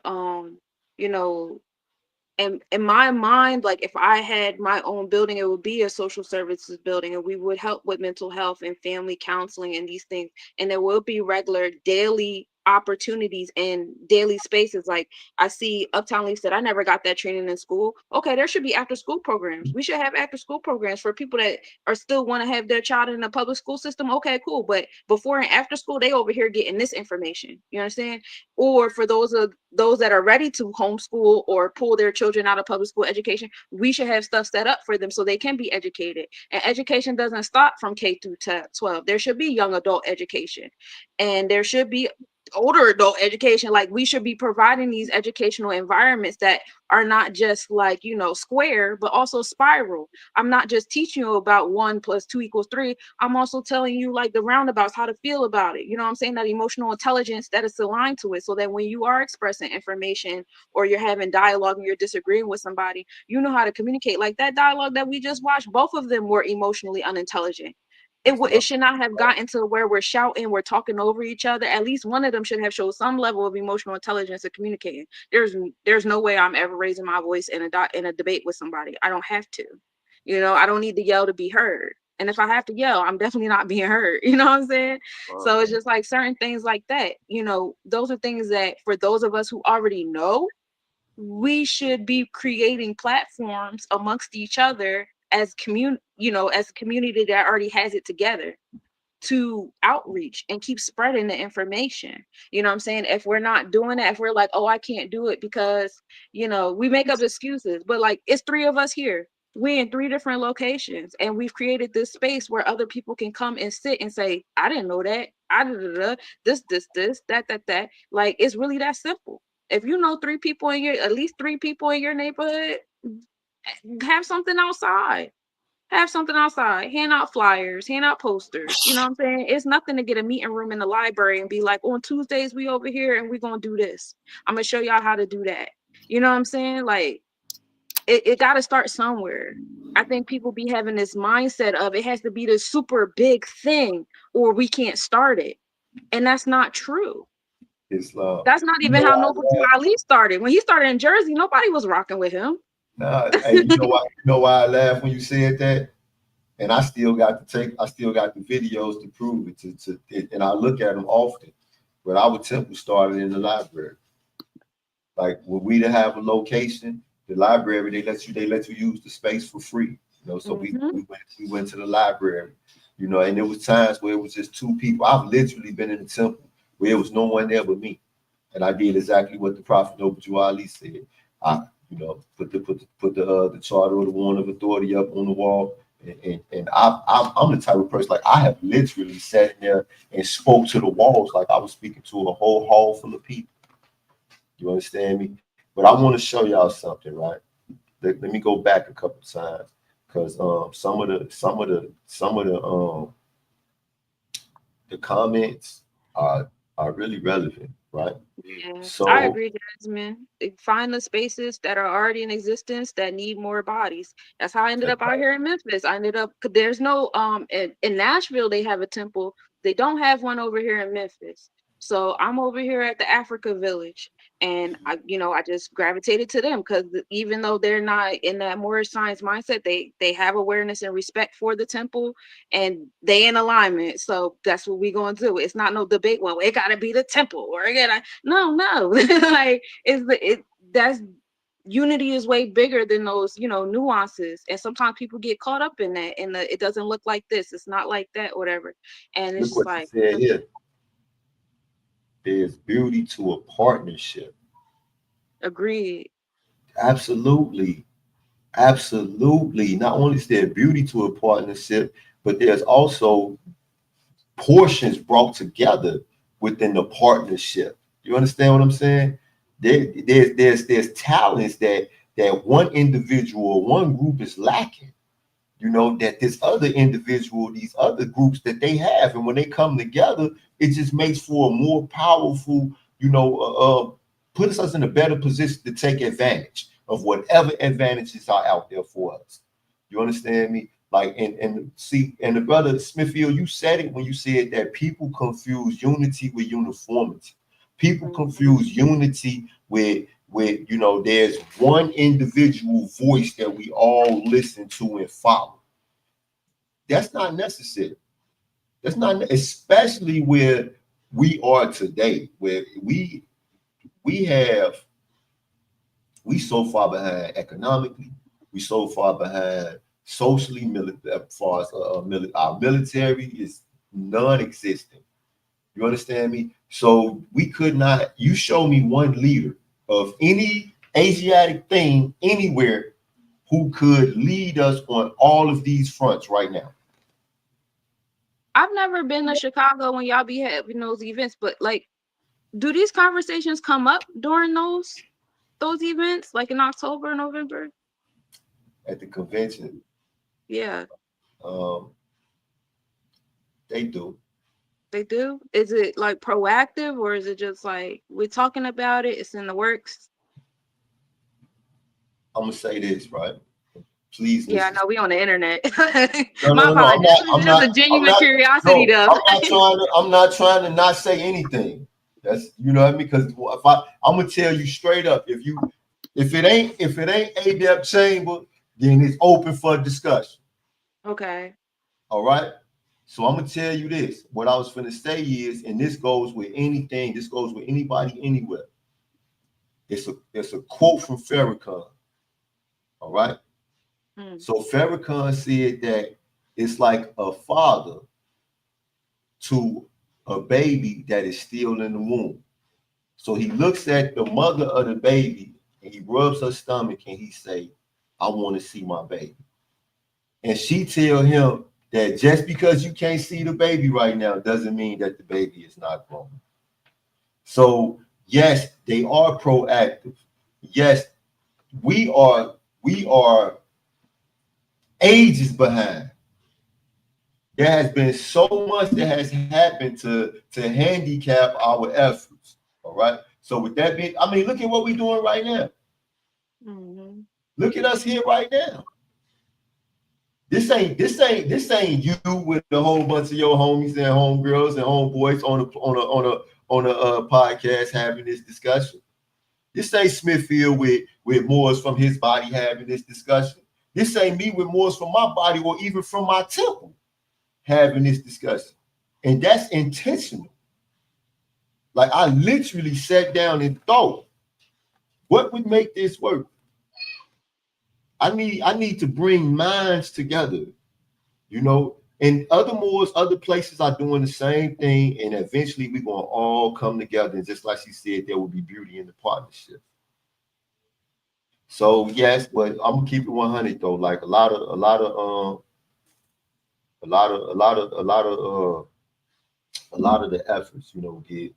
[SPEAKER 4] and in my mind, like if I had my own building, it would be a social services building, and we would help with mental health and family counseling and these things. And there will be regular daily opportunities in daily spaces. Like I see Uptown Lee said, I never got that training in school. Okay, there should be after school programs. We should have after school programs for people that are still want to have their child in the public school system. Okay, cool. But before and after school, they over here getting this information. You understand? Or for those that are ready to homeschool or pull their children out of public school education, we should have stuff set up for them so they can be educated. And education doesn't stop from K through 12. There should be young adult education, and there should be older adult education. Like we should be providing these educational environments that are not just like, square, but also spiral. I'm not just teaching you about 1 + 2 = 3. I'm also telling you like the roundabouts, how to feel about it. You know what I'm saying? That emotional intelligence that is aligned to it, so that when you are expressing information or you're having dialogue and you're disagreeing with somebody, you know how to communicate. Like that dialogue that we just watched, both of them were emotionally unintelligent. It should not have gotten to where we're shouting, we're talking over each other. At least one of them should have showed some level of emotional intelligence of communicating. There's no way I'm ever raising my voice in a debate with somebody. I don't have to. I don't need to yell to be heard. And if I have to yell, I'm definitely not being heard. You know what I'm saying? So it's just like certain things like that. Those are things that for those of us who already know, we should be creating platforms amongst each other as as a community that already has it together to outreach and keep spreading the information. You know what I'm saying? If we're not doing that, if we're like, oh, I can't do it because, we make up excuses, but like it's 3 of us here. We in 3 different locations, and we've created this space where other people can come and sit and say, I didn't know that. This, that. Like it's really that simple. If you know 3 people at least 3 people in your neighborhood, have something outside. Hand out flyers, hand out posters. You know what I'm saying? It's nothing to get a meeting room in the library and be like, on Tuesdays, we over here and we're going to do this. I'm going to show y'all how to do that. You know what I'm saying? Like, it got to start somewhere. I think people be having this mindset of it has to be this super big thing or we can't start it. And that's not true.
[SPEAKER 2] Islam.
[SPEAKER 4] That's not even how Noble Ali started. When he started in Jersey, nobody was rocking with him.
[SPEAKER 2] Nah, hey, you know why I laughed when you said that? And I still got the videos to prove it. And I look at them often. But our temple started in the library. Like when we didn't have a location, the library they let you use the space for free. So we went to the library. And there was times where it was just 2 people. I've literally been in the temple where it was no one there but me, and I did exactly what the Prophet Noble Ali said. I put the charter or the warrant of authority up on the wall. And I'm the type of person, like I have literally sat there and spoke to the walls like I was speaking to a whole hall full of people. You understand me? But I want to show y'all something, right? Let me go back a couple times because some of the comments are really relevant, right?
[SPEAKER 4] Yeah,
[SPEAKER 2] So
[SPEAKER 4] I agree, Jasmine. Find the spaces that are already in existence that need more bodies. That's how I ended up out here in Memphis. There's no in Nashville they have a temple. They don't have one over here in Memphis. So I'm over here at the Africa Village, and I just gravitated to them because even though they're not in that Moorish Science mindset, they have awareness and respect for the temple, and they in alignment. So that's what we gonna do. It's not no debate. Well, it gotta be the temple, or no. Like that's unity is way bigger than those nuances, and sometimes people get caught up in that. And it doesn't look like this. It's not like that, whatever. And it's
[SPEAKER 2] look what
[SPEAKER 4] like
[SPEAKER 2] you said here. There's beauty to a partnership.
[SPEAKER 4] agreed.
[SPEAKER 2] Absolutely. Not only is there beauty to a partnership, but there's also portions brought together within the partnership. You understand what I'm saying? There's talents that one individual, one group is lacking. That this other individual, these other groups that they have, and when they come together, it just makes for a more powerful, puts us in a better position to take advantage of whatever advantages are out there for us. You understand me? Like, and the brother Smithfield, you said it when you said that people confuse unity with uniformity. People confuse unity with there's one individual voice that we all listen to and follow. That's not necessary. That's not, especially where we are today, where we so far behind economically, we so far behind socially, as far as our military is non-existent. You understand me? So we could not, you show me one leader of any Asiatic thing anywhere who could lead us on all of these fronts right now.
[SPEAKER 4] I've never been to Chicago when y'all be having those events, but like, do these conversations come up during those events, like in October, November?
[SPEAKER 2] At the convention,
[SPEAKER 4] Yeah,
[SPEAKER 2] they do.
[SPEAKER 4] they do. Is it like proactive, or is it just like we're talking about it, it's in the works?
[SPEAKER 2] I'm gonna say this, right? Please
[SPEAKER 4] Yeah, I
[SPEAKER 2] listen.
[SPEAKER 4] know we on the internet.
[SPEAKER 2] No,
[SPEAKER 4] My apologies.
[SPEAKER 2] I'm
[SPEAKER 4] This is just a genuine curiosity, though.
[SPEAKER 2] I'm not trying to not say anything. That's, you know what I mean? Because if I'm gonna tell you straight up, if it ain't ADEP chamber, then it's open for discussion.
[SPEAKER 4] Okay.
[SPEAKER 2] All right. So I'm gonna tell you this. What I was finna say is, and this goes with anything, this goes with anybody anywhere. It's a quote from Farrakhan. All right. So Farrakhan said that it's like a father to a baby that is still in the womb. So he looks at the mother of the baby and he rubs her stomach and he say, I want to see my baby. And she tell him that just because you can't see the baby right now doesn't mean that the baby is not grown. So yes, they are proactive. Yes, we are ages behind. There has been so much that has happened to handicap our efforts. All right. So with that being, I mean, look at what we're doing right now. Look at us here right now. This ain't you with a whole bunch of your homies and homegirls and homeboys on a podcast having this discussion. This ain't Smithfield with Moors from his body having this discussion. This ain't me with Moors from my body or even from my temple having this discussion. And that's intentional. Like, I literally sat down and thought, what would make this work? I need to bring minds together, you know, and other Moors, other places are doing the same thing. And eventually we're going to all come together. And just like she said, there will be beauty in the partnership. So yes, but I'm gonna keep it 100 though. Like a lot of the efforts, you know, get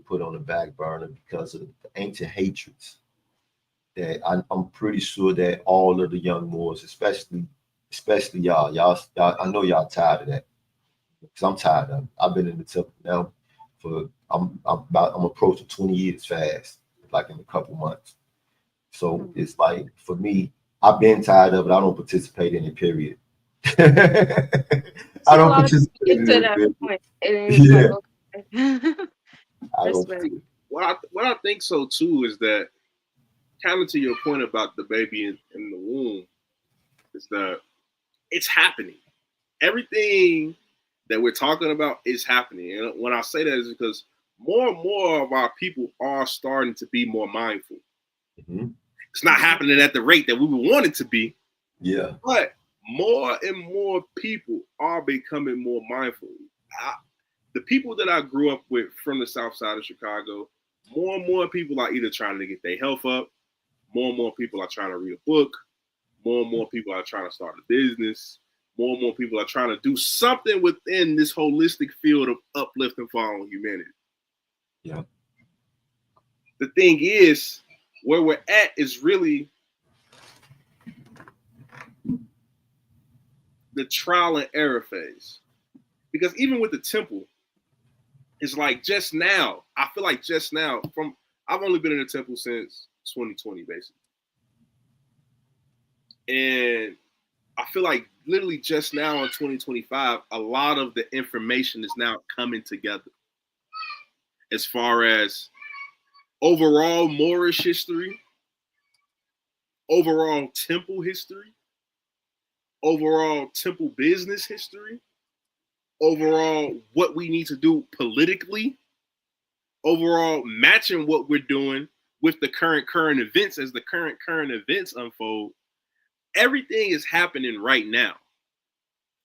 [SPEAKER 2] put on the back burner because of the ancient hatreds that I'm pretty sure that all of the young Moors, especially y'all, I know y'all tired of that, because I'm tired of it. I've been in the temple now for I'm approaching 20 years fast, like in a couple months. So it's like, for me, I've been tired of it. I don't participate in it, period. I don't participate in it, period. Yeah. I don't participate.
[SPEAKER 3] What I think so too is that, kind of to your point about the baby in the womb, is that it's happening. Everything that we're talking about is happening. And when I say that is because more and more of our people are starting to be more mindful. It's not happening at the rate that we would want it to be.
[SPEAKER 2] Yeah.
[SPEAKER 3] But more and more people are becoming more mindful. The people that I grew up with from the south side of Chicago, more and more people are either trying to get their health up, more and more people are trying to read a book, more and more people are trying to start a business, more and more people are trying to do something within this holistic field of uplifting fallen humanity.
[SPEAKER 2] Yeah.
[SPEAKER 3] The thing is, where we're at is really the trial and error phase. Because even with the temple, it's like just now, I feel like just now, I've only been in the temple since 2020, basically. And I feel like literally just now in 2025, a lot of the information is now coming together. As far as overall Moorish history, overall temple history, overall temple business history, overall what we need to do politically, overall matching what we're doing with the current events as the current events unfold. Everything is happening right now.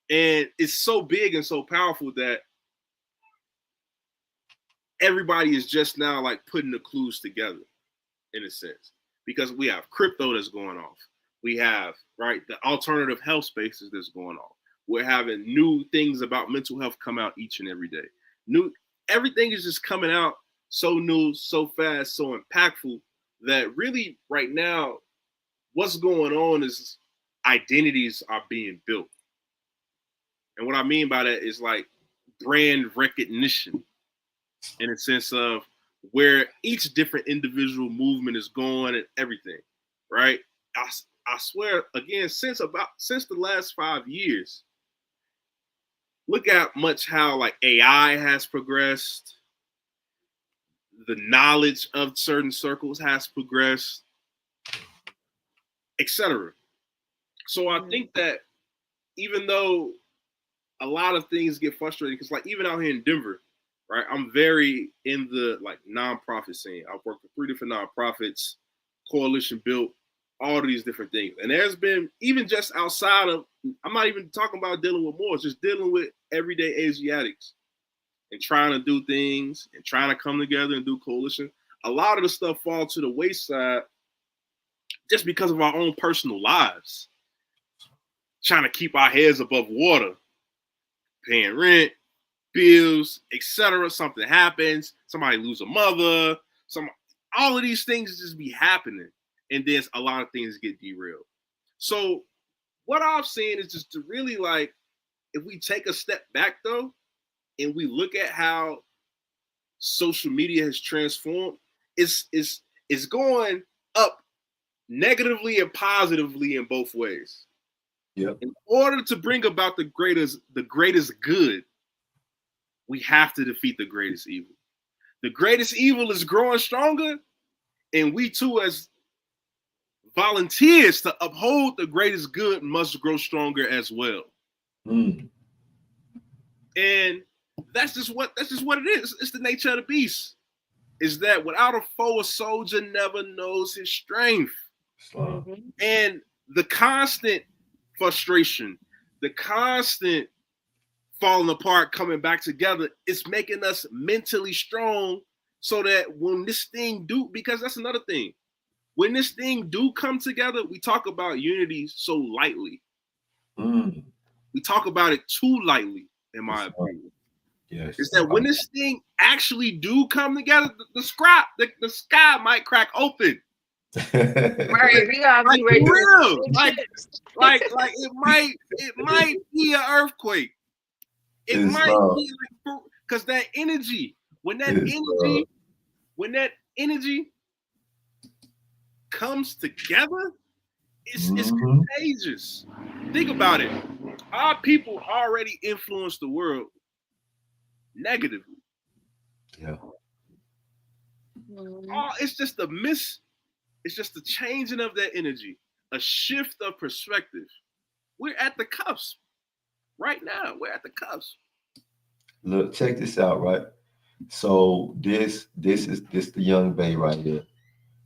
[SPEAKER 3] And it's so big and so powerful that everybody is just now like putting the clues together in a sense, because we have crypto that's going off. We have, right, the alternative health spaces that's going on. We're having new things about mental health come out each and every day. Everything is just coming out so new, so fast, so impactful that really right now, what's going on is identities are being built. And what I mean by that is like brand recognition in a sense of where each different individual movement is going and everything, right? I swear, again, since the last 5 years, look at much how like AI has progressed, the knowledge of certain circles has progressed, etc. So I think that even though a lot of things get frustrating, because like even out here in Denver, right, I'm very in the like nonprofit scene. I've worked for 3 different nonprofits, coalition built, all of these different things. And there's been, even just outside of, I'm not even talking about dealing with Moors, just dealing with everyday Asiatics and trying to do things and trying to come together and do coalition. A lot of the stuff falls to the wayside just because of our own personal lives. Trying to keep our heads above water, paying rent, bills, etc. Something happens, somebody lose a mother, all of these things just be happening. And then a lot of things get derailed. So what I've seen is just to really like, if we take a step back though, and we look at how social media has transformed, it's going up negatively and positively in both ways.
[SPEAKER 2] Yep.
[SPEAKER 3] In order to bring about the greatest good, we have to defeat the greatest evil. The greatest evil is growing stronger, and we too, as volunteers to uphold the greatest good, must grow stronger as well.
[SPEAKER 2] Mm.
[SPEAKER 3] And that's just what it is. It's the nature of the beast. Is that without a foe, a soldier never knows his strength.
[SPEAKER 2] Mm-hmm.
[SPEAKER 3] And the constant frustration, the constant falling apart, coming back together, is making us mentally strong so that when this thing because that's another thing. When this thing come together, we talk about unity so lightly.
[SPEAKER 2] Mm.
[SPEAKER 3] We talk about it too lightly, in my opinion.
[SPEAKER 2] Yes.
[SPEAKER 3] Is that when this thing actually come together, the sky might crack open.
[SPEAKER 4] Right, we gotta be ready.
[SPEAKER 3] Real. Like it might be an earthquake. It might be like, because that energy, when that energy comes together, it's contagious. Think about it. Our people already influence the world negatively.
[SPEAKER 2] Yeah.
[SPEAKER 3] It's just it's just the changing of that energy, a shift of perspective. We're at the cusp right now. We're at the cusp.
[SPEAKER 2] Look, check this out, right? So this is the young Bey right here.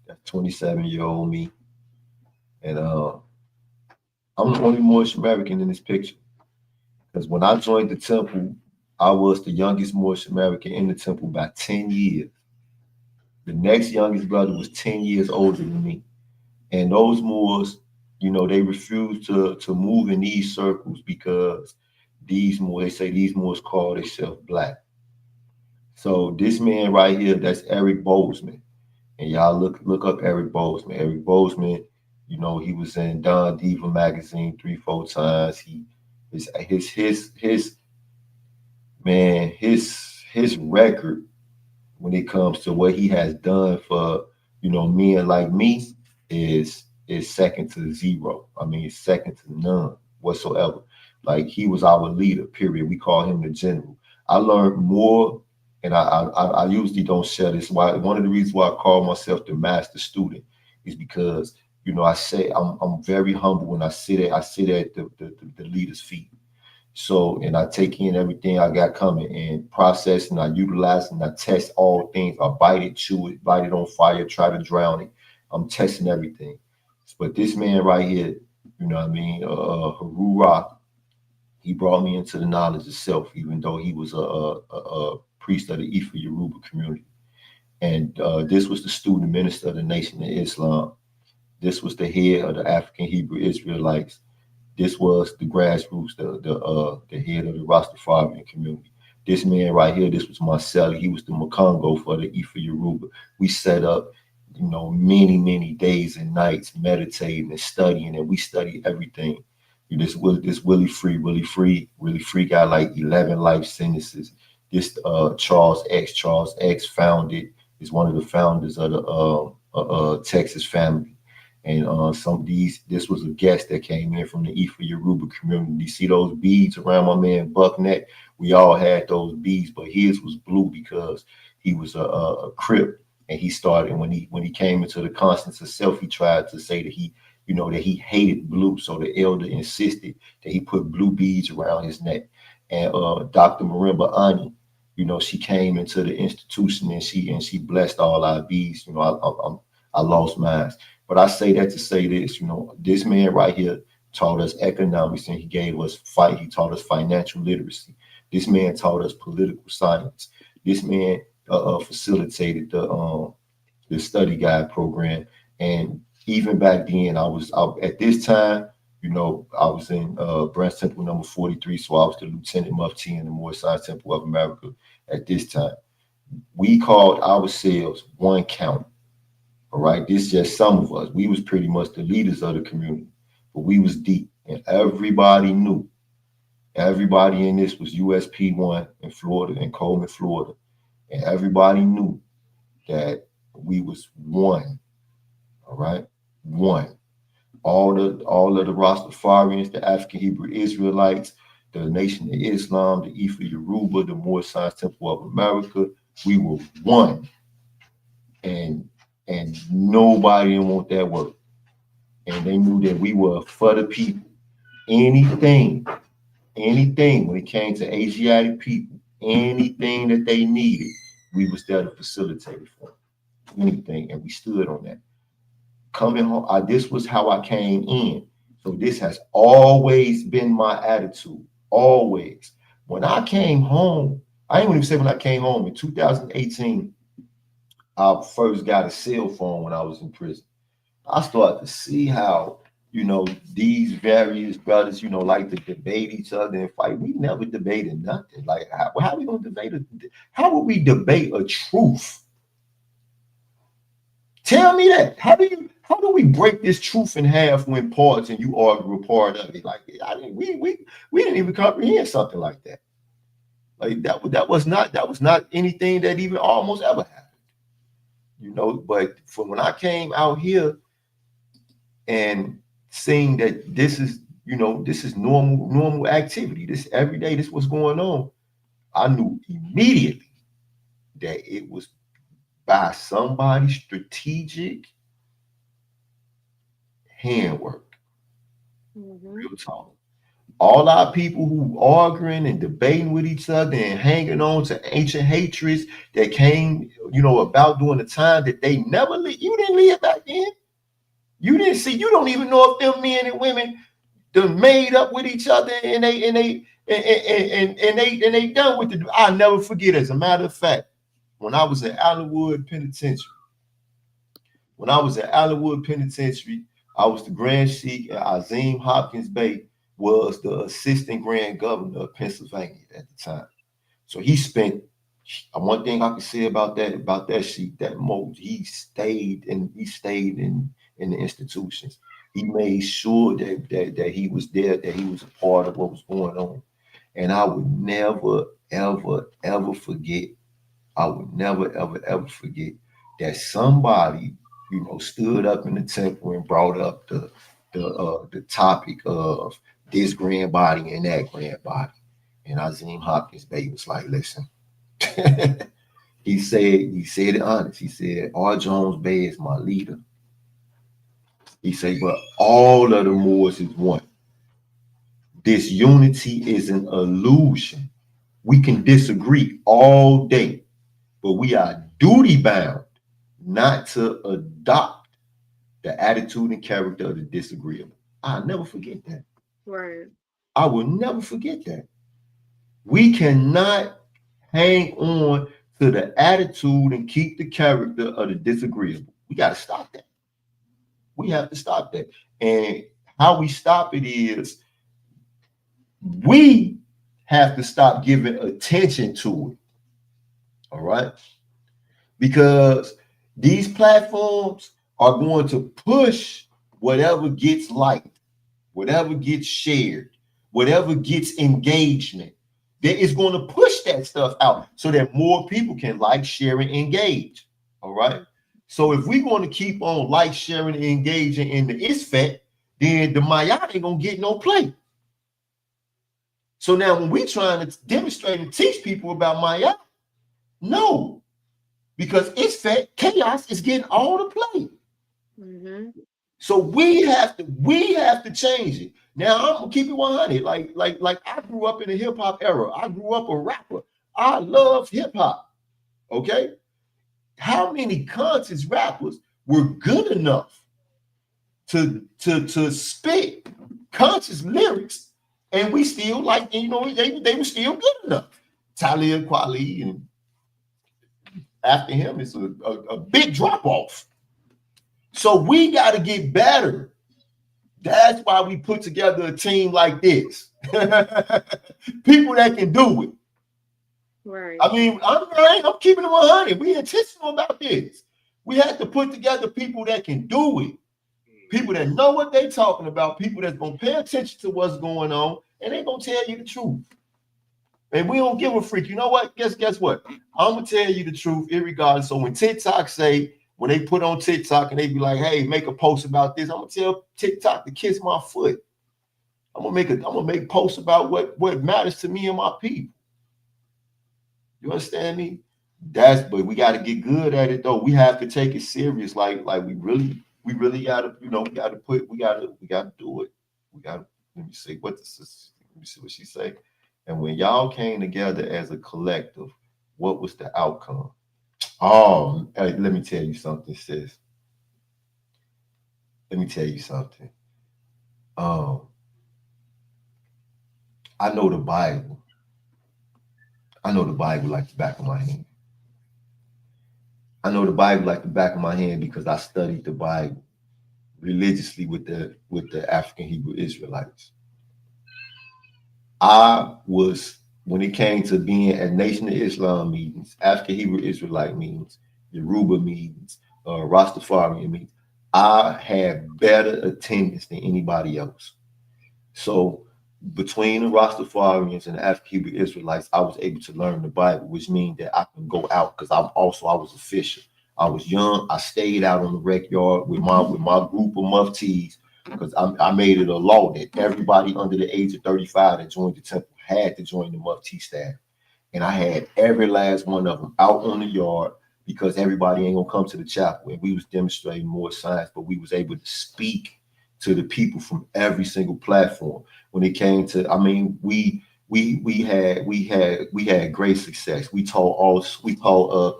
[SPEAKER 2] That 27-year-old me. And I'm the only Moorish American in this picture. Because when I joined the temple, I was the youngest Moorish American in the temple by 10 years. The next youngest brother was 10 years older than me. And those Moors, you know, they refused to move in these circles because these Moors call themselves black. So this man right here, that's Eric Bozeman. And y'all look up Eric Bozeman. Eric Bozeman, you know, he was in Don Diva magazine 3-4 times. His record when it comes to what he has done for, you know, men like me is second to zero. I mean, it's second to none whatsoever. Like, he was our leader, period. We call him the general. I learned more, and I usually don't share this. Why one of the reasons why I call myself the master student is because, you know, I say I'm very humble when I sit at the leader's feet. So, and I take in everything I got coming and process, and I utilize and I test all things. I bite it, chew it, light it on fire, try to drown it. I'm testing everything. But this man right here, you know what I mean, Haru Rock, he brought me into the knowledge of self, even though he was a priest of the Ifa Yoruba community. And this was the student minister of the Nation of Islam. This was the head of the African Hebrew Israelites. This was the grassroots, the head of the Rastafarian community. This man right here, this was Marcel. He was the Makongo for the Ifa Yoruba. We set up, you know, many days and nights meditating and studying, and we studied everything. This Willie Free got like 11 life sentences. This Charles X founded, is one of the founders of the Texas family. And this was a guest that came in from the Ifa Yoruba community. You see those beads around my man Buckneck? We all had those beads, but his was blue because he was a Crip. And he started, when he came into the conscience of self, he tried to say that he hated blue. So the elder insisted that he put blue beads around his neck. And Dr. Marimba Ani, you know, she came into the institution and she blessed all our beads. You know, I lost mine. But I say that to say this, you know, this man right here taught us economics, and he gave us he taught us financial literacy. This man taught us political science. This man facilitated the study guide program. And even back then, at this time, you know, I was in Branch Temple number 43, so I was the Lieutenant Mufti in the Moorish Science Temple of America at this time. We called ourselves One Count. All right, this is just some of us. We was pretty much the leaders of the community, but we was deep, and everybody knew. Everybody in this was USP1 in Florida, in Coleman, Florida, and everybody knew that we was one. All right, one. All of the Rastafarians, the African Hebrew Israelites, the Nation of Islam, the Ifa Yoruba, the Moorish Science Temple of America, we were one. And nobody didn't want that work. And they knew that we were for the people. Anything when it came to Asiatic people, anything that they needed, we was there to facilitate it for them. Anything, and we stood on that. Coming home, this was how I came in. So this has always been my attitude, always. When I came home, I ain't even say when I came home in 2018, I first got a cell phone when I was in prison. I started to see how, you know, these various brothers, you know, like to debate each other and fight. We never debated nothing. Like, how are we going to debate? How would we debate a truth? Tell me that. How do we break this truth in half when parts and you argue a part of it? Like, we didn't even comprehend something like that. Like that was not anything that even almost ever happened. You know, but from when I came out here and seeing that this is normal activity, this every day, this was going on, I knew immediately that it was by somebody's strategic handwork. Real talk. All our people who arguing and debating with each other and hanging on to ancient hatreds that came, you know, about during the time that they never lived. You didn't live back then. You didn't see. You don't even know if them men and women done made up with each other and they done with the. I'll never forget. As a matter of fact, when I was at Allenwood Penitentiary, I was the Grand Sheik, and Azim Hopkins Bey was the assistant grand governor of Pennsylvania at the time. So he spent, one thing I can say about that Sheik, he stayed in the institutions. He made sure that he was there, that he was a part of what was going on. And I would never, ever forget. I would never, ever forget that somebody, you know, stood up in the temple and brought up the topic of this grand body and that grand body. And Azim Hopkins Bey was like, listen, he said it honest. He said, R. Jones Bey is my leader. He said, but all of the Moors is one. This unity is an illusion. We can disagree all day, but we are duty bound not to adopt the attitude and character of the disagreeable. I'll never forget that.
[SPEAKER 4] Right.
[SPEAKER 2] I will never forget that. We cannot hang on to the attitude and keep the character of the disagreeable. We got to stop that. We have to stop that. And how we stop it is we have to stop giving attention to it. All right? Because these platforms are going to push whatever gets liked, whatever gets shared, whatever gets engagement. That is going to push that stuff out so that more people can like, share, and engage. All right. So if we're going to keep on like, sharing, and engaging in the ISFET, then the Maya ain't going to get no play. So now when we're trying to demonstrate and teach people about Maya, no, because ISFET chaos is getting all the play.
[SPEAKER 4] Mm-hmm.
[SPEAKER 2] So we have to change it. Now I'm gonna keep it 100. Like I grew up in the hip hop era. I grew up a rapper. I love hip hop. Okay. How many conscious rappers were good enough to spit conscious lyrics, and we still like, you know, they were still good enough? Talib Kweli, and after him it's a big drop off. So we got to get better. That's why we put together a team like this. People that can do it.
[SPEAKER 4] Right.
[SPEAKER 2] I mean, I'm keeping it 100. We intentional about this. We have to put together people that can do it. People that know what they're talking about. People that's going to pay attention to what's going on, and they're going to tell you the truth. And we don't give a freak. You know what? Guess what? I'm going to tell you the truth irregardless. So when TikTok say, when they put on TikTok and they be like, hey, make a post about this, I'm gonna tell TikTok to kiss my foot. I'm gonna make posts about what matters to me and my people. You understand me? But we got to get good at it though. We have to take it serious. Like we really gotta, you know, we gotta do it. Let me see what she say. And when y'all came together as a collective, what was the outcome? Oh, hey, let me tell you something, sis. Let me tell you something. I know the Bible. I know the Bible like the back of my hand. I know the Bible like the back of my hand because I studied the Bible religiously with the African Hebrew Israelites. When it came to being at Nation of Islam meetings, African Hebrew Israelite meetings, Yoruba meetings, Rastafarian meetings, I had better attendance than anybody else. So between the Rastafarians and the African Hebrew Israelites, I was able to learn the Bible, which means that I can go out because I was a fisher. I was young. I stayed out on the rec yard with my group of muftis because I made it a law that everybody under the age of 35 that joined the temple had to join the mufti staff. And I had every last one of them out on the yard because everybody ain't gonna come to the chapel. And we was demonstrating Moorish Science, but we was able to speak to the people from every single platform. When it came to, I mean, we had great success. We taught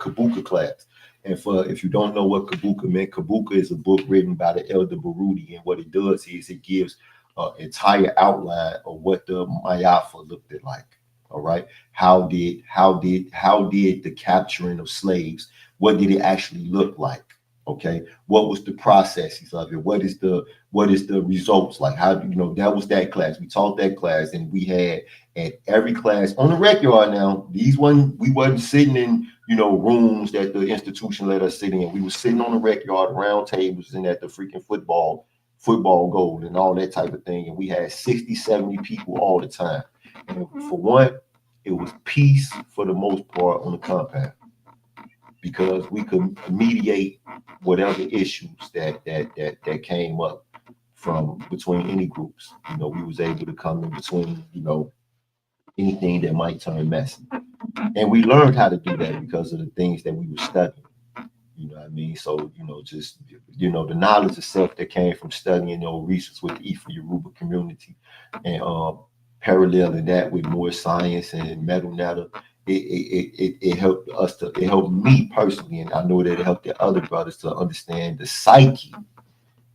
[SPEAKER 2] Kabuka class. And if you don't know what Kabuka meant, Kabuka is a book written by the Elder Baruti, and what it does is it gives an entire outline of what the Mayafa looked like. All right, how did the capturing of slaves? What did it actually look like? Okay, what was the processes of it? What is the results like? How do you know? That was that class. We taught that class, and we had at every class on the rec yard. Now we wasn't sitting in rooms that the institution let us sit in. We were sitting on the rec yard around tables and at the freaking football goal and all that type of thing. And we had 60, 70 people all the time. And for one, it was peace for the most part on the compound because we could mediate whatever issues that came up from between any groups. We was able to come in between, anything that might turn messy. And we learned how to do that because of the things that we were studying. You know what I mean? So, just, the knowledge itself that came from studying, research with the Ifa Yoruba community. And paralleling that with Moorish Science and Metal Netta, it helped us to, it helped me personally, and I know that it helped the other brothers to understand the psyche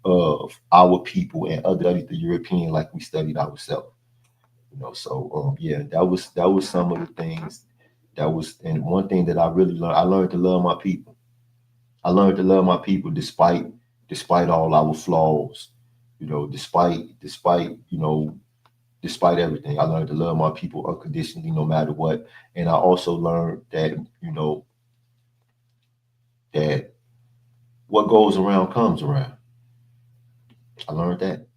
[SPEAKER 2] of our people and other the European, like we studied ourselves. You know, so yeah, that was some of the things that was, and one thing that I really learned, I learned to love my people. I learned to love my people despite all our flaws, you know, despite everything. I learned to love my people unconditionally, no matter what. And I also learned that, you know, that what goes around comes around. I learned that.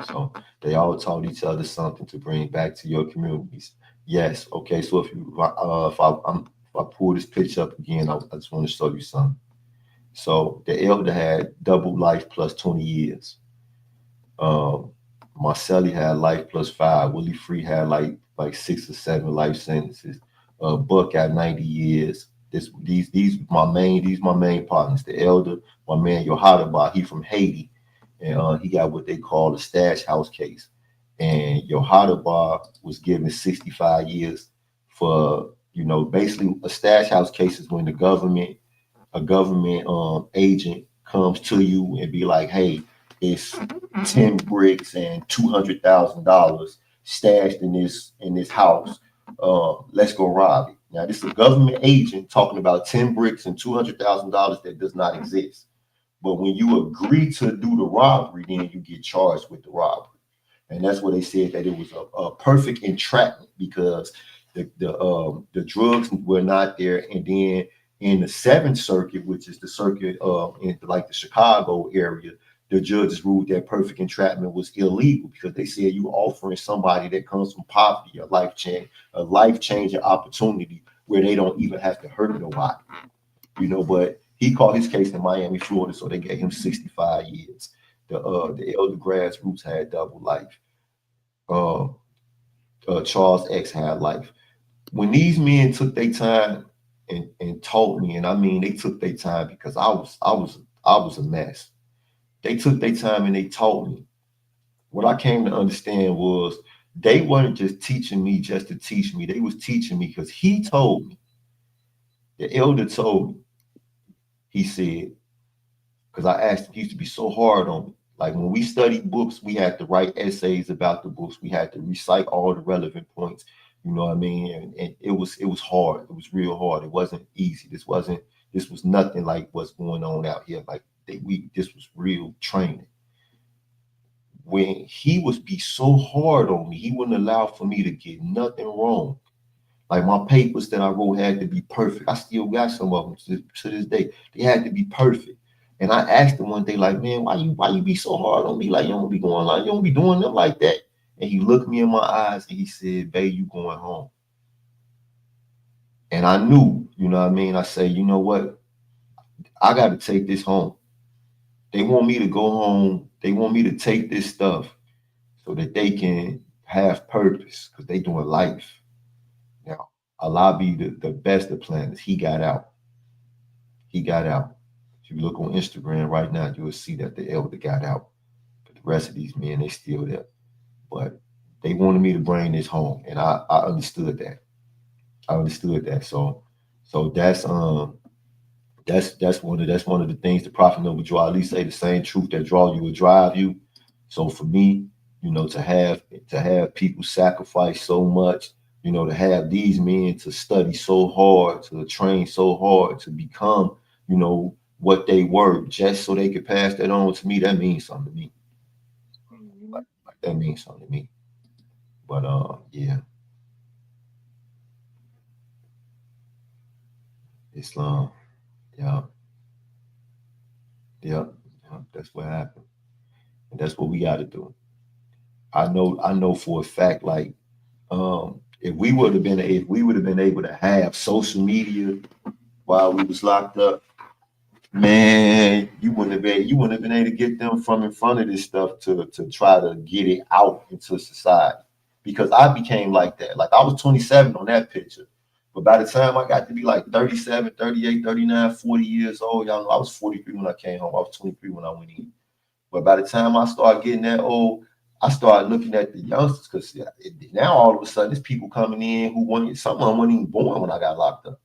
[SPEAKER 2] So they all taught each other something to bring back to your communities. Yes. Okay. So if I pull this picture up again, I just want to show you something. So the elder had double life plus 20 years. Marcelli had life plus 5. Willie Free had like 6 or 7 life sentences. Buck got 90 years. These my main partners. The elder, my man Yohadaba, he from Haiti, and he got what they call a stash house case. And Yohadaba was given 65 years for, you know, basically a stash house case is when a government agent comes to you and be like, hey, it's 10 bricks and $200,000 stashed in this house. Let's go rob it. Now, this is a government agent talking about 10 bricks and $200,000 that does not exist. But when you agree to do the robbery, then you get charged with the robbery. And that's what they said, that it was a perfect entrapment, because the drugs were not there. And then in the 7th Circuit, which is the circuit in like the Chicago area, the judges ruled that perfect entrapment was illegal, because they said you offering somebody that comes from poverty a life-changing opportunity where they don't even have to hurt nobody, you know. But he caught his case in Miami, Florida, so they gave him 65 years. The elder grassroots had double life. Charles X had life. When these men took their time and told me, and I mean they took their time, because I was a mess. They took their time and they told me. What I came to understand was they weren't just teaching me just to teach me. They was teaching me because he told me. The elder told me. He said, because I asked him, he used to be so hard on me. Like when we studied books, we had to write essays about the books. We had to recite all the relevant points. You know what I mean? And it was hard. It was real hard. It wasn't easy. This was nothing like what's going on out here. Like this was real training. When he would be so hard on me, he wouldn't allow for me to get nothing wrong. Like my papers that I wrote had to be perfect. I still got some of them to this day. They had to be perfect. And I asked him one day, like, man, why you be so hard on me? Like, you don't be going like, you don't be doing them like that. And he looked me in my eyes and he said, Bey, you going home. And I knew, you know what I mean? I say, you know what? I got to take this home. They want me to go home. They want me to take this stuff so that they can have purpose, because they doing life. Now, Allah be the best of planners. He got out. He got out. If you look on Instagram right now, you will see that the elder got out. But the rest of these men, they still there. But they wanted me to bring this home, and I understood that. I understood that. So that's one of the things the Prophet Noble Draw Ali say, the same truth that draw you will drive you. So for me, you know, to have people sacrifice so much, you know, to have these men to study so hard, to train so hard, to become, you know, what they were, just so they could pass that on to me, that means something to me. Like that means something to me. But yeah. Islam. Yeah. That's what happened. And that's what we gotta do. I know for a fact, like, if we would have been able to have social media while we was locked up, man, you wouldn't have been able to get them from in front of this stuff to try to get it out into society. Because I became like that. Like I was 27 on that picture. But by the time I got to be like 37, 38, 39, 40 years old, y'all know I was 43 when I came home. I was 23 when I went in. But by the time I started getting that old, I started looking at the youngsters because now all of a sudden there's people coming in who weren't, some of them weren't even born when I got locked up.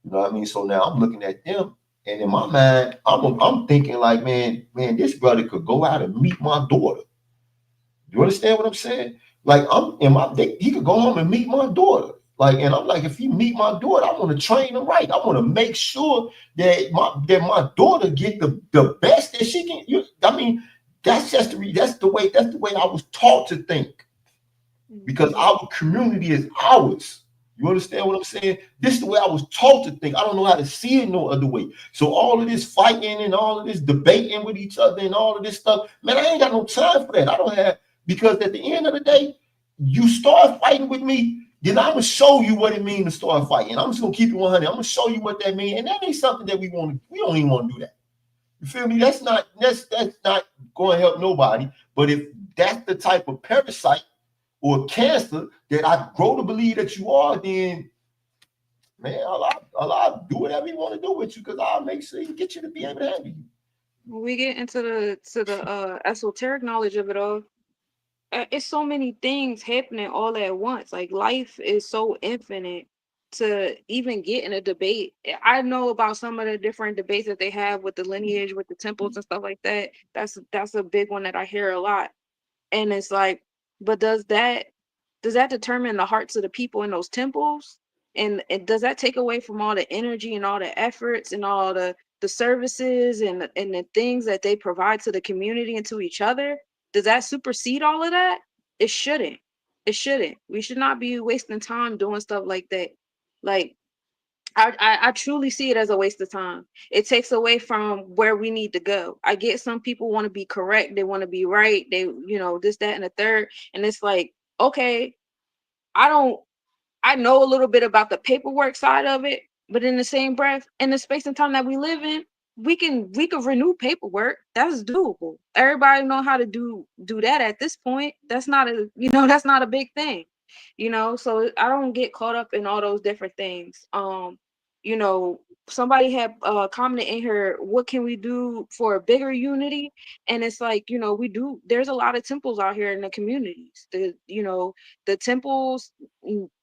[SPEAKER 2] You know what I mean? So now I'm looking at them, and in my mind, I'm thinking like, man, this brother could go out and meet my daughter. You understand what I'm saying? Like he could go home and meet my daughter. Like, and I'm like, if he meet my daughter, I want to train him right. I want to make sure that my daughter get the best that she can. I mean, that's the way I was taught to think, because our community is ours. You understand what I'm saying? This is the way I was taught to think. I don't know how to see it no other way. So all of this fighting and all of this debating with each other and all of this stuff, man, I ain't got no time for that. I don't have, because at the end of the day, you start fighting with me, then I'm gonna show you what it means to start fighting. I'm just gonna keep it 100. I'm gonna show you what that means, and that ain't something that we don't even want to do that. You feel me? That's not going to help nobody. But if that's the type of parasite or cancer that I grow to believe that you are, then man, I'll do whatever you want to do with you, because I'll make sure you get you to be able to handle you.
[SPEAKER 4] When we get into the esoteric knowledge of it all, it's so many things happening all at once. Like, life is so infinite to even get in a debate. I know about some of the different debates that they have with the lineage, with the temples and stuff like that. That's a big one that I hear a lot. And it's like, but does that determine the hearts of the people in those temples? And does that take away from all the energy and all the efforts and all the services and the things that they provide to the community and to each other? Does that supersede all of that? It shouldn't. It shouldn't. We should not be wasting time doing stuff like that. Like, I truly see it as a waste of time. It takes away from where we need to go. I get some people want to be correct, they want to be right, they, this, that, and the third. And it's like, okay, I know a little bit about the paperwork side of it, but in the same breath, in the space and time that we live in, we can renew paperwork. That's doable. Everybody know how to do that at this point. That's not that's not a big thing. So I don't get caught up in all those different things. Somebody had commented in here, what can we do for a bigger unity? And it's like, there's a lot of temples out here in the communities. The temples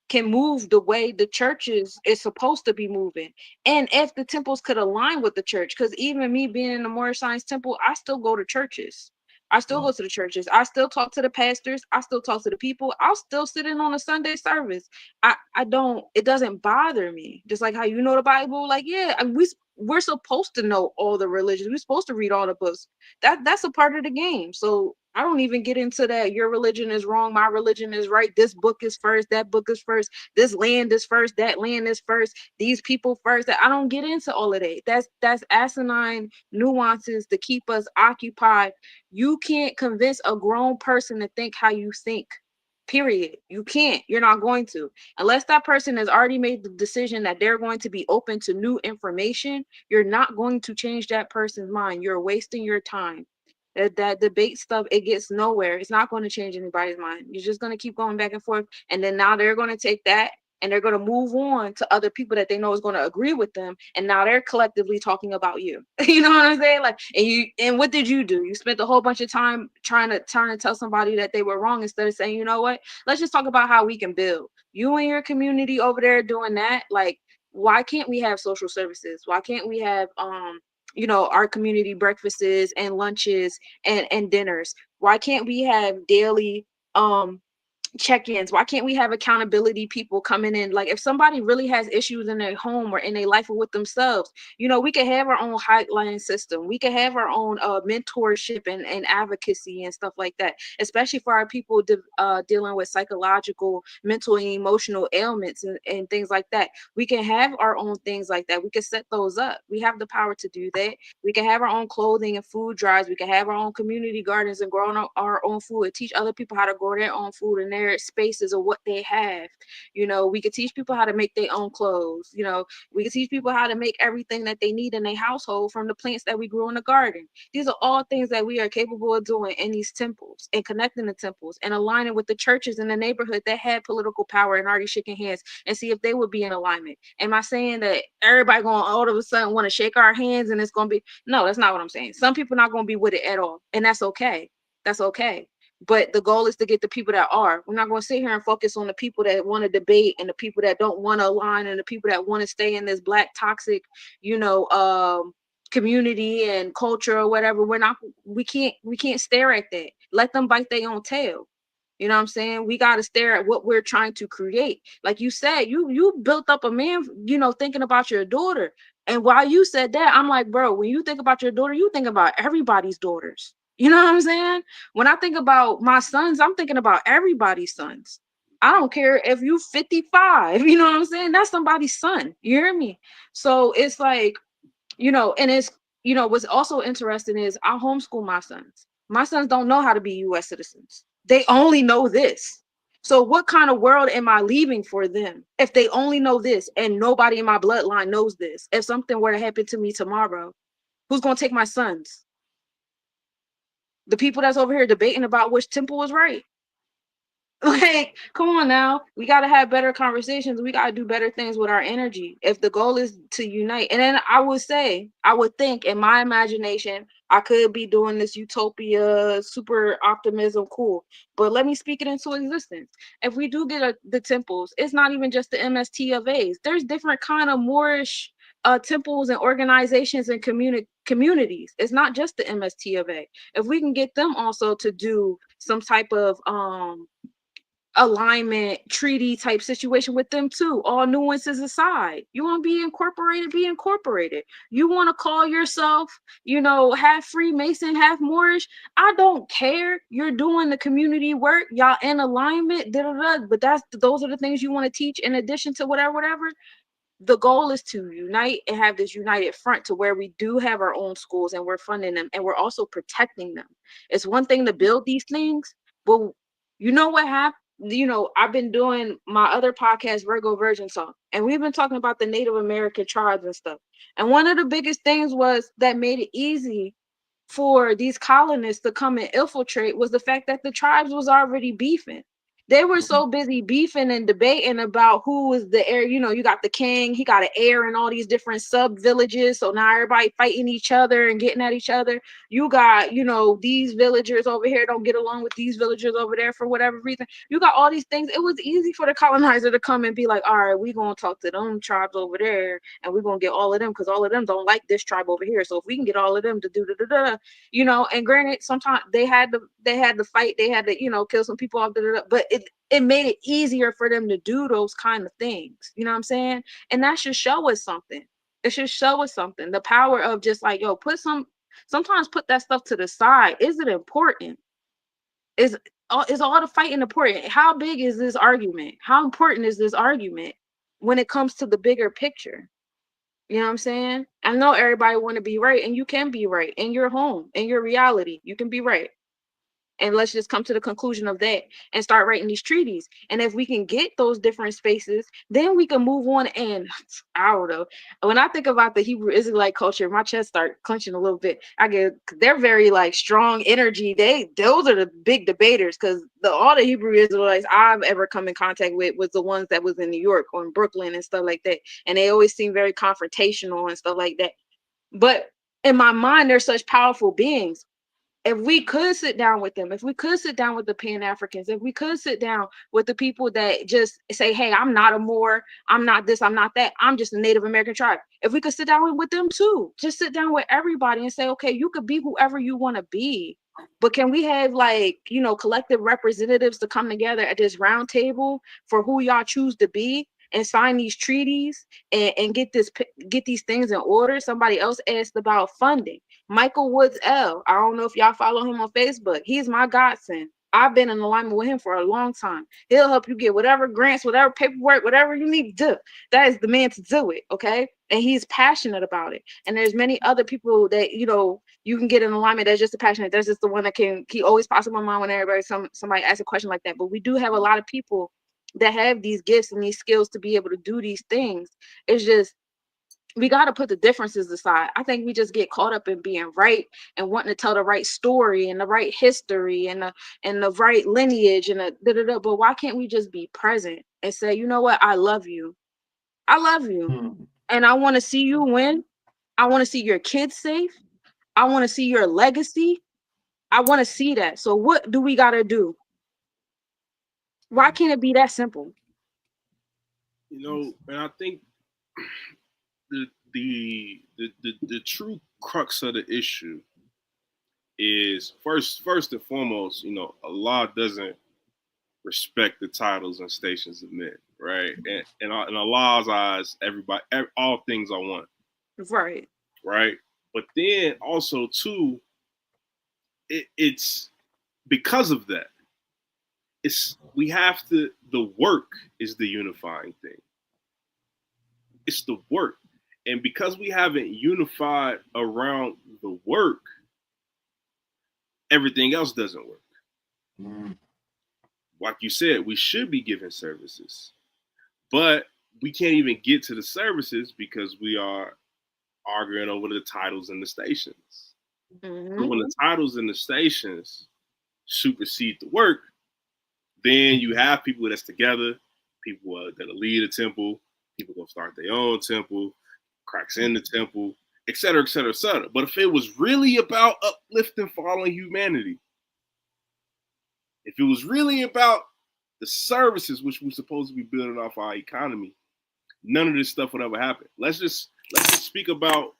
[SPEAKER 4] can move the way the churches is supposed to be moving. And if the temples could align with the church, because even me being in the Moorish Science temple, I still go to churches. I still go to the churches. I still talk to the pastors. I still talk to the people. I'll still sit in on a Sunday service. It doesn't bother me. Just like how the Bible, like, yeah, we're supposed to know all the religions. We're supposed to read all the books. That's a part of the game. So I don't even get into that. Your religion is wrong. My religion is right. This book is first. That book is first. This land is first. That land is first. These people first. I don't get into all of that. That's asinine nuances to keep us occupied. You can't convince a grown person to think how you think. Period. You can't. You're not going to. Unless that person has already made the decision that they're going to be open to new information, you're not going to change that person's mind. You're wasting your time. That debate stuff, it gets nowhere. It's not going to change anybody's mind. You're just going to keep going back and forth. And then now they're going to take that and they're going to move on to other people that they know is going to agree with them. And now they're collectively talking about you. You know what I'm saying? Like, and what did you do? You spent a whole bunch of time trying to tell somebody that they were wrong, instead of saying, you know what? Let's just talk about how we can build. You and your community over there doing that. Like, why can't we have social services? Why can't we have our community breakfasts and lunches and dinners? Why can't we have daily check-ins? Why can't we have accountability people coming in? Like, if somebody really has issues in their home or in their life or with themselves, we can have our own hotline system. We can have our own mentorship and advocacy and stuff like that, especially for our people dealing with psychological, mental, and emotional ailments and things like that. We can have our own things like that. We can set those up. We have the power to do that. We can have our own clothing and food drives. We can have our own community gardens and grow our own food and teach other people how to grow their own food and their spaces of what they have. We could teach people how to make their own clothes. We could teach people how to make everything that they need in their household from the plants that we grew in the garden. These are all things that we are capable of doing in these temples, and connecting the temples and aligning with the churches in the neighborhood that had political power and already shaking hands, and see if they would be in alignment. Am I saying that everybody going all of a sudden want to shake our hands and it's going to be? No, that's not what I'm saying. Some people not going to be with it at all, and that's okay. That's okay. But the goal is to get the people that are. We're not going to sit here and focus on the people that want to debate and the people that don't want to align and the people that want to stay in this black toxic, community and culture or whatever. We can't stare at that. Let them bite their own tail. You know what I'm saying? We got to stare at what we're trying to create. Like you said, you built up a man, thinking about your daughter. And while you said that, I'm like, bro, when you think about your daughter, you think about everybody's daughters. You know what I'm saying? When I think about my sons, I'm thinking about everybody's sons. I don't care if you 55, you know what I'm saying? That's somebody's son. You hear me? So it's like, and it's, what's also interesting is I homeschool my sons. My sons don't know how to be US citizens. They only know this. So what kind of world am I leaving for them if they only know this and nobody in my bloodline knows this? If something were to happen to me tomorrow, who's going to take my sons? The people that's over here debating about which temple was right. Like, come on now. We got to have better conversations. We got to do better things with our energy. If the goal is to unite. And then I would think in my imagination, I could be doing this utopia, super optimism, cool. But let me speak it into existence. If we do get the temples, it's not even just the MST of A's. There's different kind of Moorish temples and organizations and communities. It's not just the MST of A. If we can get them also to do some type of alignment treaty type situation with them too, all nuances aside, you want to be incorporated. You want to call yourself half Freemason, half Moorish, I don't care. You're doing the community work, y'all in alignment, but those are the things you want to teach in addition to whatever. The goal is to unite and have this united front to where we do have our own schools and we're funding them and we're also protecting them. It's one thing to build these things, but you know what happened? I've been doing my other podcast, Virgo Virgin Song, and we've been talking about the Native American tribes and stuff. And one of the biggest things was that made it easy for these colonists to come and infiltrate was the fact that the tribes was already beefing. They were so busy beefing and debating about who was the heir. You got the king, he got an heir in all these different sub villages. So now everybody fighting each other and getting at each other. You got, these villagers over here don't get along with these villagers over there for whatever reason. You got all these things. It was easy for the colonizer to come and be like, all right, we're going to talk to them tribes over there and we're going to get all of them because all of them don't like this tribe over here. So if we can get all of them to do and granted, sometimes they had to fight, they had to, kill some people off, but it made it easier for them to do those kind of things. You know what I'm saying? And that should show us something. It should show us something. The power of just like, sometimes put that stuff to the side. Is it important? Is all the fighting important? How big is this argument? How important is this argument when it comes to the bigger picture? You know what I'm saying? I know everybody want to be right, and you can be right in your home, in your reality. You can be right. And let's just come to the conclusion of that and start writing these treaties. And if we can get those different spaces, then we can move on. And I don't know. When I think about the Hebrew Israelite culture, my chest start clenching a little bit. They're very like strong energy. Those are the big debaters because all the Hebrew Israelites I've ever come in contact with was the ones that was in New York or in Brooklyn and stuff like that. And they always seem very confrontational and stuff like that. But in my mind, they're such powerful beings. If we could sit down with them, if we could sit down with the Pan-Africans, if we could sit down with the people that just say, hey, I'm not a Moor, I'm not this, I'm not that, I'm just a Native American tribe. If we could sit down with them too, just sit down with everybody and say, okay, you could be whoever you want to be. But can we have collective representatives to come together at this round table for who y'all choose to be and sign these treaties and get these things in order? Somebody else asked about funding. Michael Woods L. I don't know if y'all follow him on Facebook. He's my godson. I've been in alignment with him for a long time. He'll help you get whatever grants, whatever paperwork, whatever you need to do. That is the man to do it, okay? And he's passionate about it. And there's many other people that, you can get in alignment that's just a passionate. That's just the one that he always pops in my mind when somebody asks a question like that. But we do have a lot of people that have these gifts and these skills to be able to do these things. It's just, we got to put the differences aside. I think we just get caught up in being right and wanting to tell the right story and the right history and the right lineage and but why can't we just be present and say, you know what? I love you. I love you. And I want to see you win. I want to see your kids safe. I want to see your legacy. I want to see that. So what do we got to do? Why can't it be that simple?
[SPEAKER 3] You know, and I think the true crux of the issue is first and foremost, you know, Allah doesn't respect the titles and stations of men, right? And in Allah's eyes, all things are one,
[SPEAKER 4] Right.
[SPEAKER 3] right? But then also too, it's because of that. The work is the unifying thing. It's the work. And because we haven't unified around the work, everything else doesn't work.
[SPEAKER 2] Mm.
[SPEAKER 3] Like you said, we should be giving services, but we can't even get to the services because we are arguing over the titles and the stations.
[SPEAKER 4] Mm-hmm.
[SPEAKER 3] So when the titles and the stations supersede the work, then you have people that's together, people that'll lead a temple, people gonna start their own temple, cracks in the temple, et cetera, et cetera, et cetera. But if it was really about uplifting fallen humanity, if it was really about the services which we're supposed to be building off our economy, none of this stuff would ever happen. Let's just speak about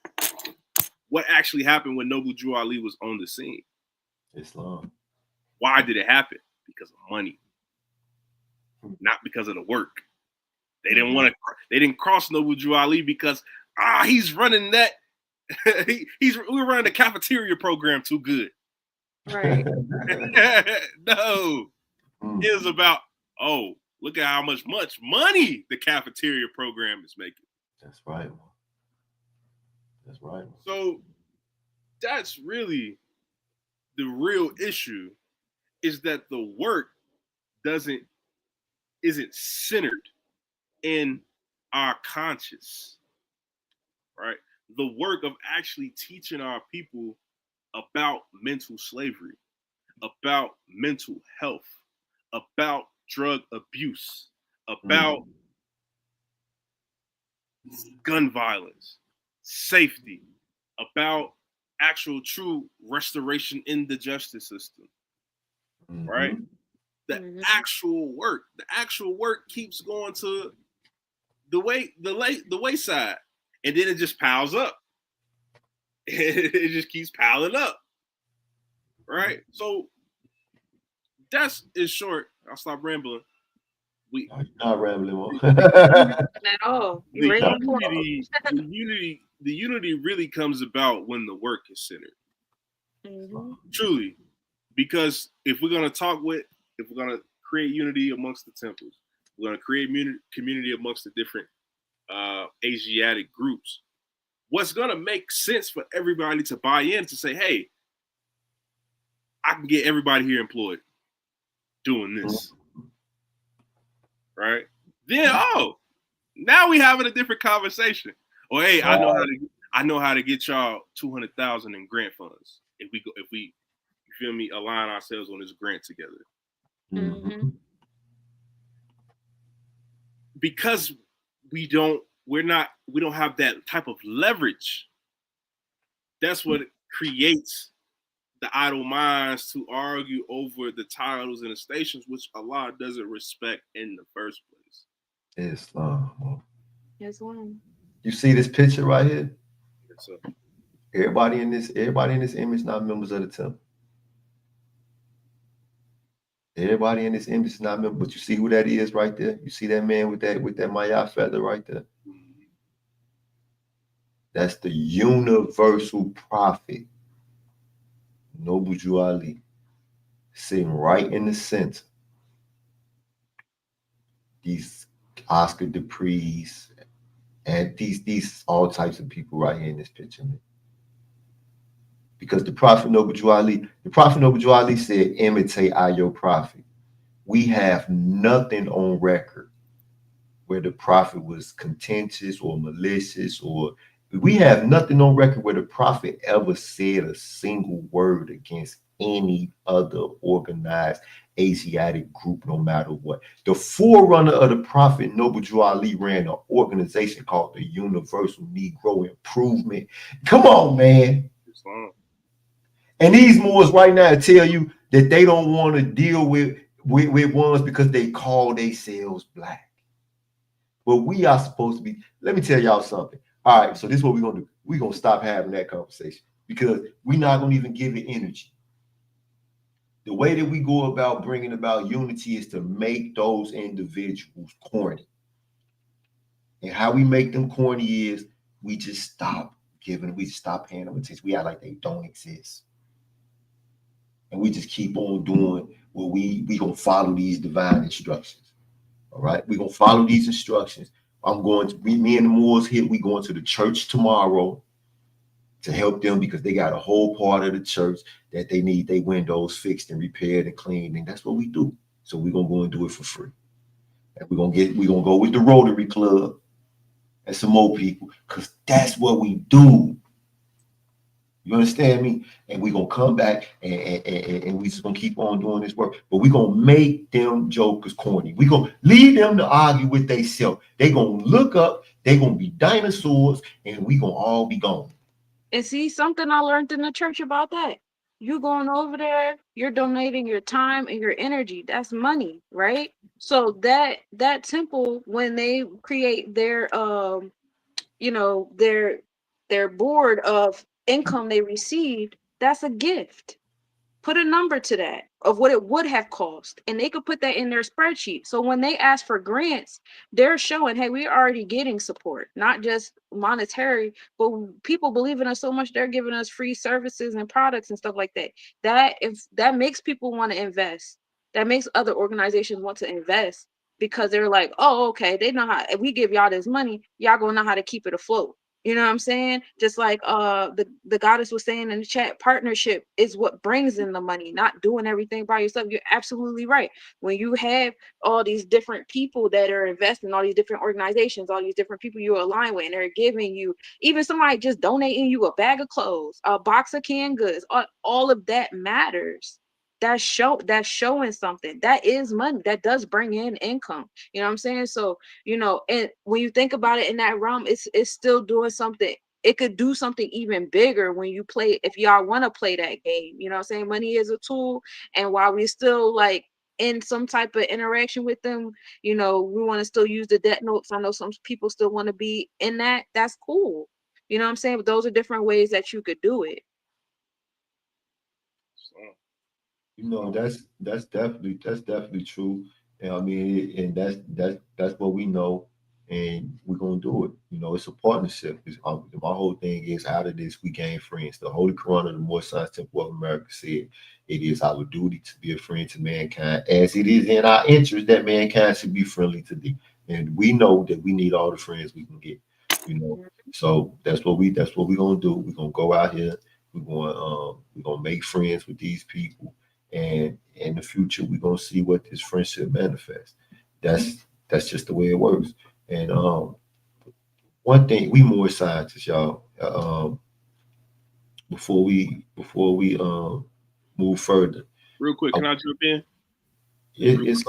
[SPEAKER 3] what actually happened when Noble Drew Ali was on the scene.
[SPEAKER 2] Islam.
[SPEAKER 3] Why did it happen? Because of money, not because of the work. They didn't want to. They didn't cross Noble Drew Ali because he's running that. We're running the cafeteria program too good.
[SPEAKER 4] Right.
[SPEAKER 3] No, it was about look at how much money the cafeteria program is making.
[SPEAKER 2] That's right. That's right.
[SPEAKER 3] So that's really the real issue, is that the work isn't centered in our conscience, right? The work of actually teaching our people about mental slavery, about mental health, about drug abuse, about gun violence, safety, about actual true restoration in the justice system, right? The actual work keeps going to the wayside, and then it just piles up. It just keeps piling up, right? So that's in short. I'll stop rambling.
[SPEAKER 2] You're not rambling more.
[SPEAKER 4] At all.
[SPEAKER 3] The unity really comes about when the work is centered.
[SPEAKER 4] Mm-hmm.
[SPEAKER 3] Truly, because if we're gonna create unity amongst the temples, we're gonna create community amongst the different Asiatic groups. What's gonna make sense for everybody to buy in, to say, hey, I can get everybody here employed doing this, right? Then now we having a different conversation. Or hey, I know how to get y'all 200,000 in grant funds if we you feel me, align ourselves on this grant together.
[SPEAKER 4] Mm-hmm.
[SPEAKER 3] Because we don't have that type of leverage. That's what creates the idle minds to argue over the titles and the stations, which Allah doesn't respect in the first place.
[SPEAKER 2] Islam.
[SPEAKER 4] Islam.
[SPEAKER 2] You see this picture right here?
[SPEAKER 3] Yes, sir.
[SPEAKER 2] Everybody in this image not members of the temple. Everybody in this image is not members, but you see who that is right there? You see that man with that Maya feather right there? That's the universal prophet, Noble Drew Ali, sitting right in the center. These Oscar Duprees and these all types of people right here in this picture, man. Because the Prophet Noble Drew Ali said, imitate your prophet. We have nothing on record where the prophet was contentious or malicious, or we have nothing on record where the prophet ever said a single word against any other organized Asiatic group, no matter what. The forerunner of the Prophet Noble Drew Ali ran an organization called the Universal Negro Improvement. Come on, man.
[SPEAKER 3] Islam.
[SPEAKER 2] And these Moors right now tell you that they don't want to deal with ones because they call themselves black. But we are supposed to be. Let me tell y'all something. All right, so this is what we're gonna do. We're gonna stop having that conversation because we're not gonna even give it energy. The way that we go about bringing about unity is to make those individuals corny. And how we make them corny is we just stop paying them attention. We act like they don't exist. And we just keep on doing what we gonna follow these divine instructions. All right, we're gonna follow these instructions. Me and the Moors here, we going to the church tomorrow to help them because they got a whole part of the church that they need their windows fixed and repaired and cleaned, and that's what we do. So we're gonna go and do it for free. And we're gonna go with the Rotary Club and some more people, because that's what we do. You understand me? And we're gonna come back and we just gonna keep on doing this work. But we're gonna make them jokers corny. We're gonna leave them to argue with themselves. They're gonna look up, they're gonna be dinosaurs, and we're gonna all be gone.
[SPEAKER 4] And see, something I learned in the church about that. You going over there, you're donating your time and your energy. That's money, right? So that temple, when they create their their board of income they received, that's a gift. Put a number to that of what it would have cost, and they could put that in their spreadsheet. So when they ask for grants, they're showing, hey, we're already getting support, not just monetary, but people believe in us so much they're giving us free services and products and stuff like that. That makes people want to invest. That makes other organizations want to invest because they're like, oh, okay, they know how. If we give y'all this money, y'all gonna know how to keep it afloat. You know what I'm saying? Just like the goddess was saying in the chat, partnership is what brings in the money, not doing everything by yourself. You're absolutely right. When you have all these different people that are investing, all these different organizations, all these different people you align with, and they're giving you, even somebody just donating you a bag of clothes, a box of canned goods, all of that matters. That's showing something. That is money. That does bring in income. You know what I'm saying? So, and when you think about it in that realm, it's still doing something. It could do something even bigger when you play, if y'all want to play that game. You know what I'm saying? Money is a tool. And while we still like in some type of interaction with them, we want to still use the debt notes. I know some people still want to be in that. That's cool. You know what I'm saying? But those are different ways that you could do it.
[SPEAKER 2] That's definitely true. And I mean, and that's what we know, and we're gonna do it. It's a partnership. My whole thing is, out of this we gain friends. The Holy Quran of the Moorish Science Temple of America said it is our duty to be a friend to mankind, as it is in our interest that mankind should be friendly to thee. And we know that we need all the friends we can get. So that's what we're gonna do. We're gonna go out here. We're gonna make friends with these people. And in the future, we're gonna see what this friendship manifests. That's just the way it works. And one thing, we more scientists, y'all. Before we move further,
[SPEAKER 3] real quick, can I jump in?
[SPEAKER 2] It's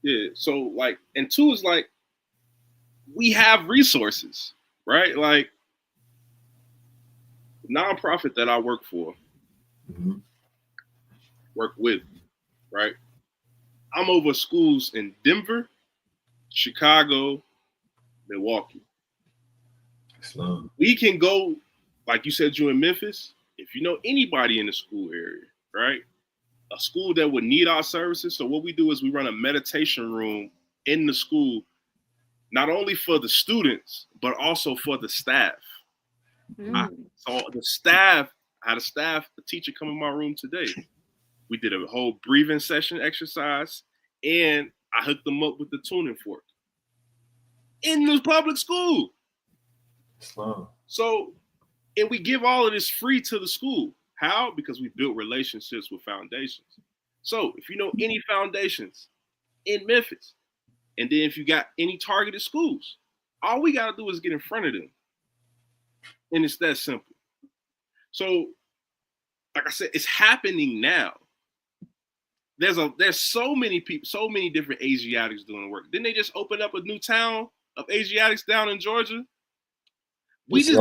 [SPEAKER 3] yeah. So and two is we have resources, right? Like the nonprofit that I work for.
[SPEAKER 2] Mm-hmm.
[SPEAKER 3] Work with, right? I'm over schools in Denver, Chicago, Milwaukee.
[SPEAKER 2] Islam.
[SPEAKER 3] We can go, like you said, you in Memphis. If you know anybody in the school area, right? A school that would need our services. So what we do is we run a meditation room in the school, not only for the students, but also for the staff. So the staff, I had a teacher come in my room today. We did a whole breathing session exercise, and I hooked them up with the tuning fork in the public school.
[SPEAKER 2] Islam.
[SPEAKER 3] So, and we give all of this free to the school. How? Because we built relationships with foundations. So if you know any foundations in Memphis, and then if you got any targeted schools, all we got to do is get in front of them. And it's that simple. So, like I said, it's happening now. There's so many people, so many different Asiatics doing the work. Didn't they just open up a new town of Asiatics down in Georgia? We just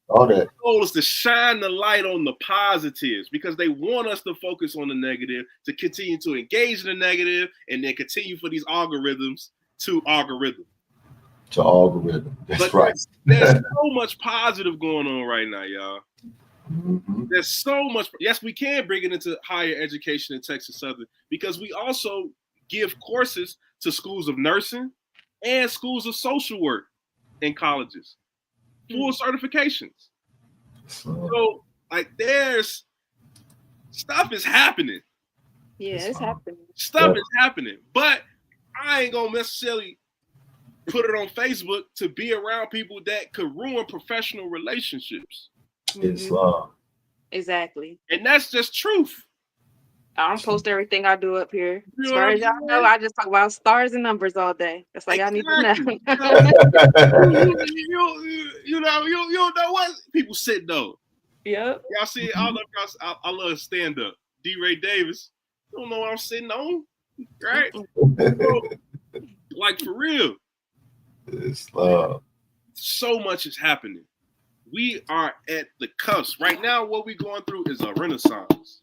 [SPEAKER 2] All that.
[SPEAKER 3] goal is to shine the light on the positives because they want us to focus on the negative, to continue to engage in the negative, and then continue for these algorithms to algorithm.
[SPEAKER 2] To algorithm. That's
[SPEAKER 3] but
[SPEAKER 2] right.
[SPEAKER 3] There's so much positive going on right now, y'all.
[SPEAKER 2] Mm-hmm.
[SPEAKER 3] There's so much. Yes, we can bring it into higher education in Texas Southern because we also give courses to schools of nursing and schools of social work in colleges, full certifications. So, like, there's stuff is happening.
[SPEAKER 4] Yeah, it's happening.
[SPEAKER 3] Stuff is happening, but I ain't gonna necessarily put it on Facebook to be around people that could ruin professional relationships.
[SPEAKER 2] Islam.
[SPEAKER 4] Exactly.
[SPEAKER 3] And that's just truth.
[SPEAKER 4] I don't post everything I do up here.
[SPEAKER 3] You
[SPEAKER 4] As
[SPEAKER 3] know
[SPEAKER 4] far
[SPEAKER 3] what
[SPEAKER 4] as y'all
[SPEAKER 3] I'm
[SPEAKER 4] know,
[SPEAKER 3] saying?
[SPEAKER 4] I just talk about stars and numbers all day. That's all y'all need to know.
[SPEAKER 3] You don't know what people sit though.
[SPEAKER 4] Yep.
[SPEAKER 3] Y'all see, I love stand up. D. Ray Davis. You don't know what I'm sitting on, right? So, like for real.
[SPEAKER 2] Islam.
[SPEAKER 3] So much is happening. We are at the cusp. Right now, what we're going through is a renaissance.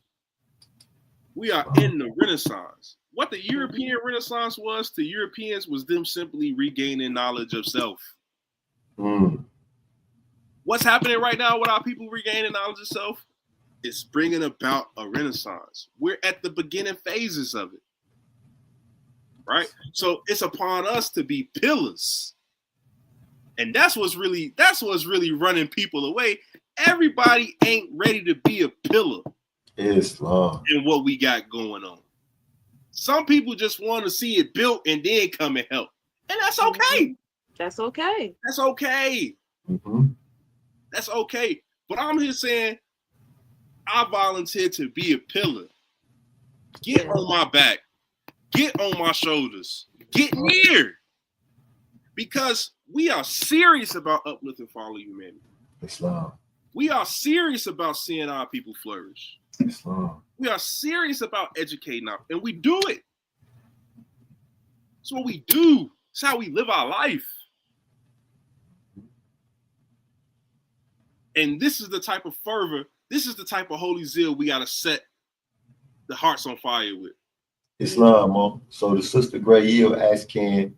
[SPEAKER 3] We are in the renaissance. What the European Renaissance was to Europeans was them simply regaining knowledge of self. What's happening right now with our people regaining knowledge of self? It's bringing about a renaissance. We're at the beginning phases of it. Right? So it's upon us to be pillars. And that's what's really running people away. Everybody ain't ready to be a pillar
[SPEAKER 2] Islam.
[SPEAKER 3] in what we got going on. Some people just want to see it built and then come and help. And that's okay.
[SPEAKER 4] That's okay.
[SPEAKER 3] That's okay.
[SPEAKER 2] Mm-hmm.
[SPEAKER 3] That's okay. But I'm here saying I volunteer to be a pillar. Get on my back. Get on my shoulders. Get near. Because we are serious about uplifting fallen humanity.
[SPEAKER 2] Islam.
[SPEAKER 3] We are serious about seeing our people flourish.
[SPEAKER 2] Islam.
[SPEAKER 3] We are serious about educating our, and we do it. It's what we do. It's how we live our life. And this is the type of fervor, this is the type of holy zeal we got to set the hearts on fire with.
[SPEAKER 2] Islam, Mom. So the sister Gray Hill asked, can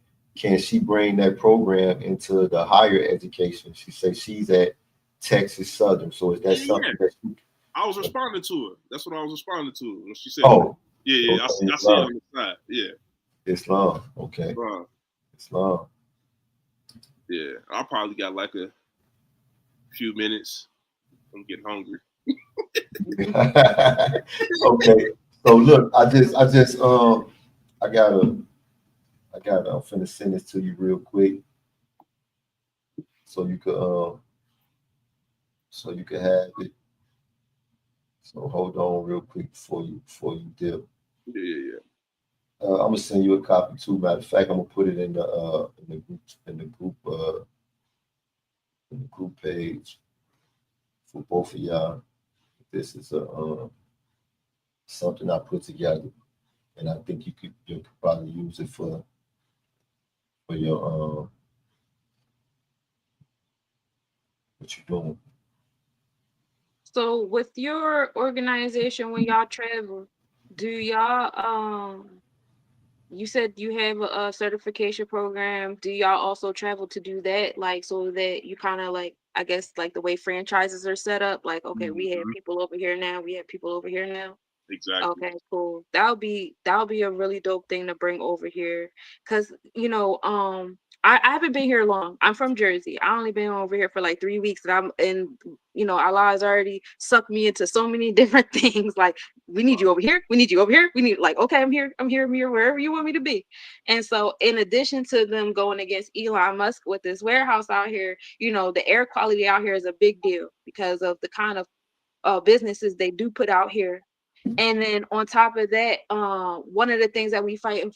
[SPEAKER 2] she bring that program into the higher education? She says she's at Texas Southern. So is that something that she...
[SPEAKER 3] I was responding to her. That's what I was responding to when she said.
[SPEAKER 2] Oh,
[SPEAKER 3] yeah.
[SPEAKER 2] Okay.
[SPEAKER 3] I see it on the side. Yeah.
[SPEAKER 2] Islam. Okay. Islam.
[SPEAKER 3] Yeah. I probably got like a few minutes. I'm getting hungry.
[SPEAKER 2] Okay. So look, I'm finna send this to you real quick. So you could have it. So hold on real quick before you dip.
[SPEAKER 3] Yeah.
[SPEAKER 2] I'm gonna send you a copy too. Matter of fact, I'm gonna put it in the group page for both of y'all. This is something I put together, and I think you could probably use it for your what you're doing.
[SPEAKER 4] So with your organization, when y'all travel, do y'all you said you have a certification program. Do y'all also travel to do that? Like, so that you kind of like, I guess, like the way franchises are set up, like, okay, we have people over here now, we have people over here now.
[SPEAKER 3] Exactly.
[SPEAKER 4] Okay, cool. That'll be a really dope thing to bring over here. Cause I haven't been here long. I'm from Jersey. I only been over here for like 3 weeks, and Allah's already sucked me into so many different things. Like, we need you over here. We need you over here. We need, like, okay, I'm here, wherever you want me to be. And so in addition to them going against Elon Musk with this warehouse out here, the air quality out here is a big deal because of the kind of businesses they do put out here. And then on top of that, one of the things that we fighting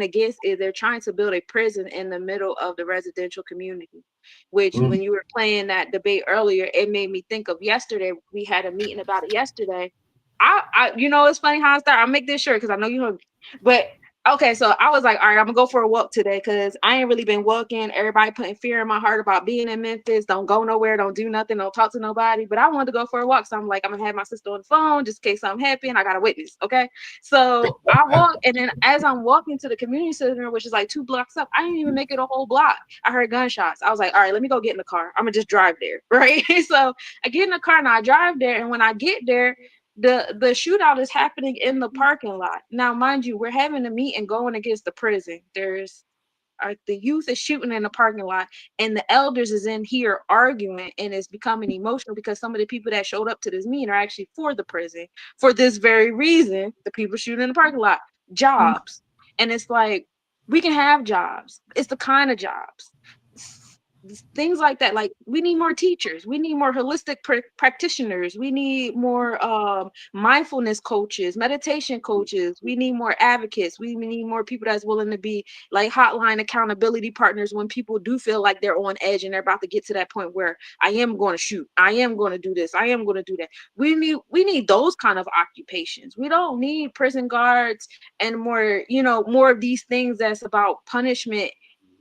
[SPEAKER 4] against is they're trying to build a prison in the middle of the residential community, which when you were playing that debate earlier, it made me think of yesterday. We had a meeting about it yesterday. It's funny how I start. I'll make this short because I know you're hungry. But Okay, so I was like, all right, I'm gonna go for a walk today because I ain't really been walking. Everybody putting fear in my heart about being in Memphis. Don't go nowhere, don't do nothing, don't talk to nobody. But I wanted to go for a walk. So I'm like, I'm gonna have my sister on the phone just in case something happened. I got a witness. Okay. So I walk, and then as I'm walking to the community center, which is like 2 blocks up, I didn't even make it a whole block. I heard gunshots. I was like, all right, let me go get in the car. I'm gonna just drive there. Right. So I get in the car and I drive there. And when I get there, the shootout is happening in the parking lot. Now, mind you, we're having a meeting going against the prison. There's the youth is shooting in the parking lot, and the elders is in here arguing, and it's becoming emotional because some of the people that showed up to this meeting are actually for the prison for this very reason. The people shooting in the parking lot, jobs, and it's like we can have jobs. It's the kind of jobs. Things like that. Like, we need more teachers, we need more holistic practitioners, we need more mindfulness coaches, meditation coaches, we need more advocates, we need more people that's willing to be like hotline accountability partners when people do feel like they're on edge and they're about to get to that point where I am going to shoot, I am going to do this, I am going to do that. We need those kind of occupations. We don't need prison guards and more, more of these things that's about punishment.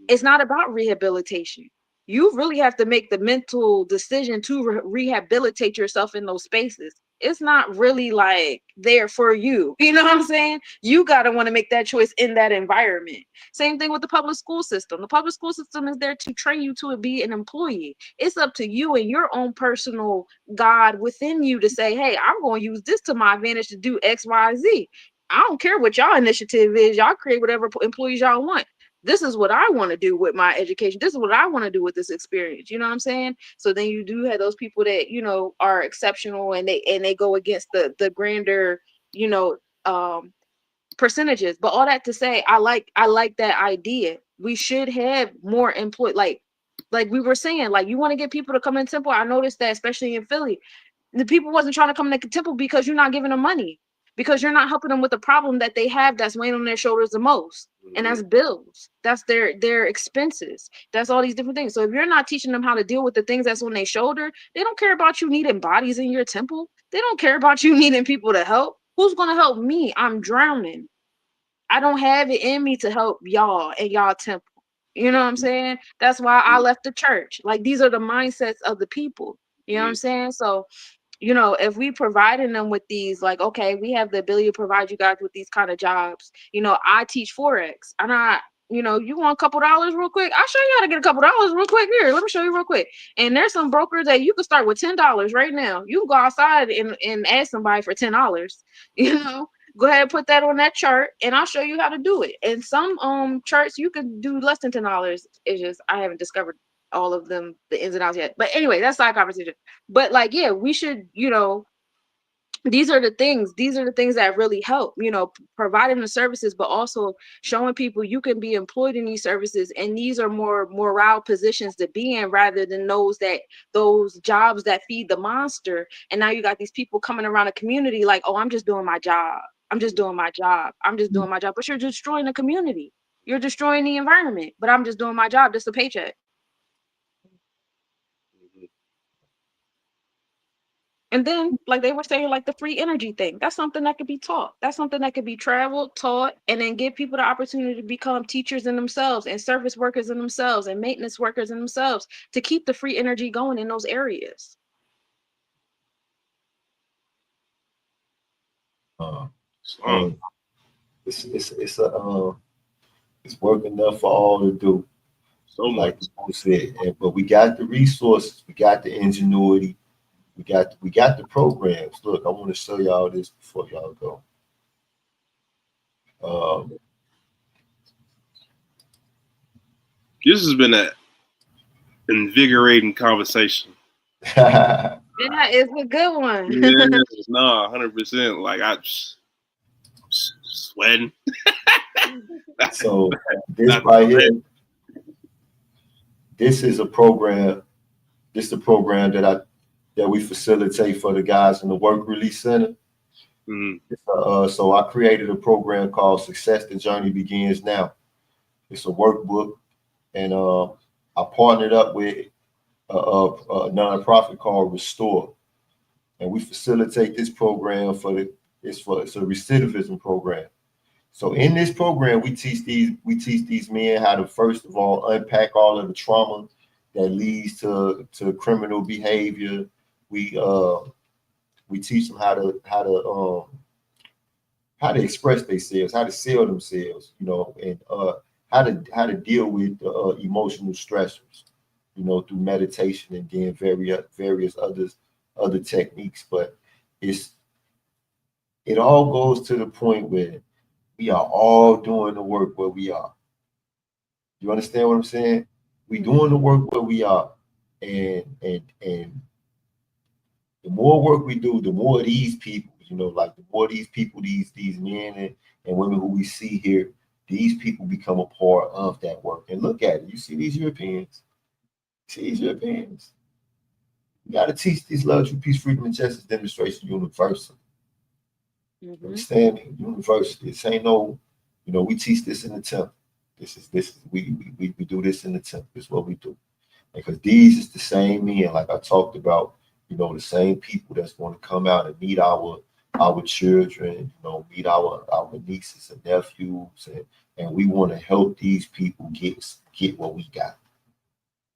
[SPEAKER 4] It's not about rehabilitation. You really have to make the mental decision to rehabilitate yourself in those spaces. It's not really like there for you. You know what I'm saying? You got to want to make that choice in that environment. Same thing with the public school system. The public school system is there to train you to be an employee. It's up to you and your own personal God within you to say, hey, I'm going to use this to my advantage to do X, Y, Z. I don't care what y'all initiative is. Y'all create whatever employees y'all want. This is what I want to do with my education. This is what I want to do with this experience. You know what I'm saying? So then you do have those people that, are exceptional and they go against the grander, percentages. But all that to say, I like that idea. We should have more employee, like we were saying, like, you want to get people to come in Temple. I noticed that, especially in Philly, the people wasn't trying to come to Temple because you're not giving them money, because you're not helping them with the problem that they have that's weighing on their shoulders the most. And that's bills, that's their expenses, that's all these different things. So if you're not teaching them how to deal with the things that's on their shoulder, they don't care about you needing bodies in your temple. They don't care about you needing people to help. Who's going to help me? I'm drowning. I don't have it in me to help y'all and y'all temple. You know what I'm saying? That's why I left the church. Like, these are the mindsets of the people. You know what I'm saying? So, if we providing them with these, like, okay, we have the ability to provide you guys with these kind of jobs. I teach Forex. I'm not, you want a couple dollars real quick? I'll show you how to get a couple dollars real quick. Here, let me show you real quick. And there's some brokers that you can start with $10 right now. You can go outside and ask somebody for $10. Go ahead and put that on that chart and I'll show you how to do it. And some charts you can do less than $10. It's just I haven't discovered all of them, the ins and outs yet. But anyway, that's side conversation. But like, yeah, we should, these are the things that really help, providing the services, but also showing people you can be employed in these services. And these are more morale positions to be in, rather than those jobs that feed the monster. And now you got these people coming around a community like, oh, I'm just doing my job. I'm just doing my job. I'm just doing my job. But you're destroying the community. You're destroying the environment. But I'm just doing my job. Just a paycheck. And then, like they were saying, like the free energy thing, that's something that could be taught. That's something that could be traveled, taught, and then give people the opportunity to become teachers in themselves and service workers in themselves and maintenance workers in themselves to keep the free energy going in those areas.
[SPEAKER 2] It's work enough for all to do.
[SPEAKER 3] So
[SPEAKER 2] like you said, but we got the resources, we got the ingenuity, we got the programs. Look, I want to show y'all this before y'all go.
[SPEAKER 3] This has been an invigorating conversation.
[SPEAKER 4] Yeah, it's a good one.
[SPEAKER 3] Yeah, no, 100%. Like, I'm sweating.
[SPEAKER 2] So this right here, this is a program. This is a program that we facilitate for the guys in the Work Release Center. So I created a program called Success the Journey Begins Now. It's a workbook, and I partnered up with a nonprofit called Restore, and we facilitate this program it's a recidivism program. So in this program, we teach these men how to, first of all, unpack all of the trauma that leads to criminal behavior. We teach them how to express themselves, how to sell themselves, you know, and how to deal with emotional stressors, you know, through meditation and then various other techniques. But it all goes to the point where we are all doing the work where we are. You understand what I'm saying? We doing the work where we are, and the more work we do, the more of these people, you know, like the more of these people, these men and women who we see here, these people become a part of that work. And look at it. You see these Europeans? You got to teach these love, truth, peace, freedom, and justice demonstration universal. Understand me? University. This ain't no, you know, we teach this in the temple. We do this in the temple. This is what we do. Because these is the same men, like I talked about, you know, the same people that's going to come out and meet our children, you know, meet our nieces and nephews, and we want to help these people get what we got.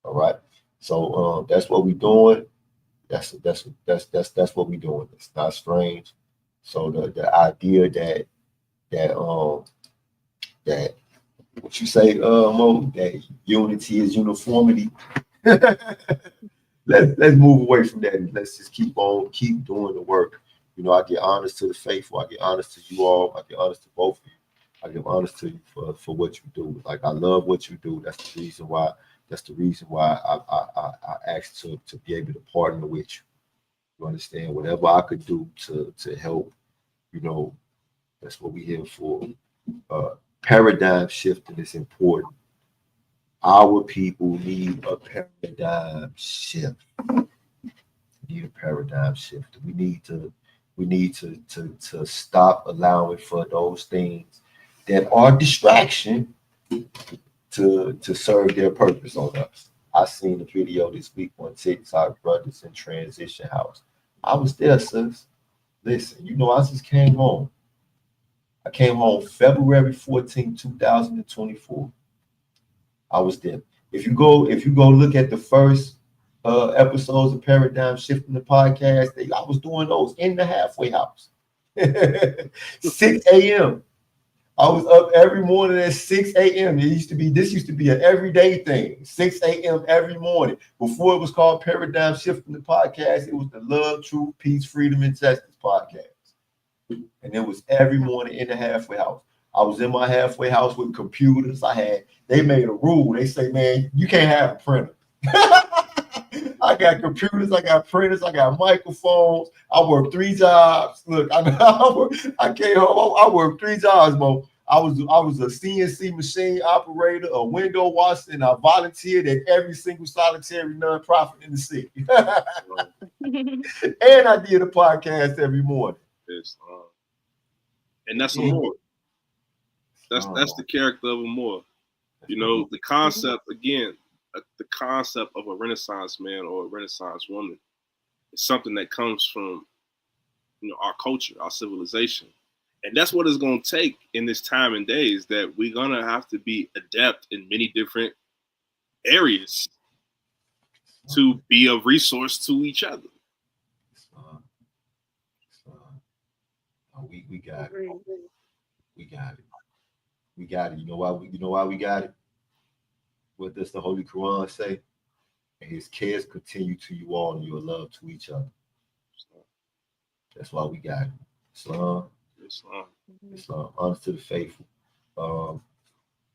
[SPEAKER 2] All right. So that's what we're doing. That's what we're doing. It's not strange. So the idea that what you say, Mo, that unity is uniformity. Let's move away from that and let's just keep doing the work. You know, I give honors to the faithful. I give honors to you all. I give honors to both of you. I give honors to you for what you do. Like, I love what you do. That's the reason why. I asked to be able to partner with you. You understand? Whatever I could do to help, you know, that's what we're here for. Paradigm shifting is important. Our people need a paradigm shift. We need a paradigm shift. We need to stop allowing for those things that are distraction to serve their purpose on us. I seen a video this week on TikTok, brothers in transition house. I was there, sis. Listen, you know, I just came home. I came home February 14, 2024. I was there. If you go look at the first episodes of Paradigm Shifting the podcast, I was doing those in the halfway house. 6 a.m. I was up every morning at 6 a.m. This used to be an everyday thing. 6 a.m. every morning. Before it was called Paradigm Shifting the podcast, it was the Love, Truth, Peace, Freedom, and Justice podcast. And it was every morning in the halfway house. I was in my halfway house with computers. They made a rule. They say, man, you can't have a printer. I got computers, I got printers, I got microphones. I worked 3 jobs. Look, I came home. I worked 3 jobs, Mo. I was a CNC machine operator, a window washer, and I volunteered at every single solitary nonprofit in the city. And I did a podcast every morning.
[SPEAKER 3] And that's a Moor. That's the character of a Moor. You know, the concept the concept of a Renaissance man or a Renaissance woman is something that comes from, you know, our culture, our civilization. And that's what it's going to take in this time and days, that we're going to have to be adept in many different areas to be a resource to each other.
[SPEAKER 2] We got it. We got it. We got it. You know why we got it? What does the Holy Quran say? And his cares continue to you all and your love to each other. That's why we got it. Islam. Honor to the faithful.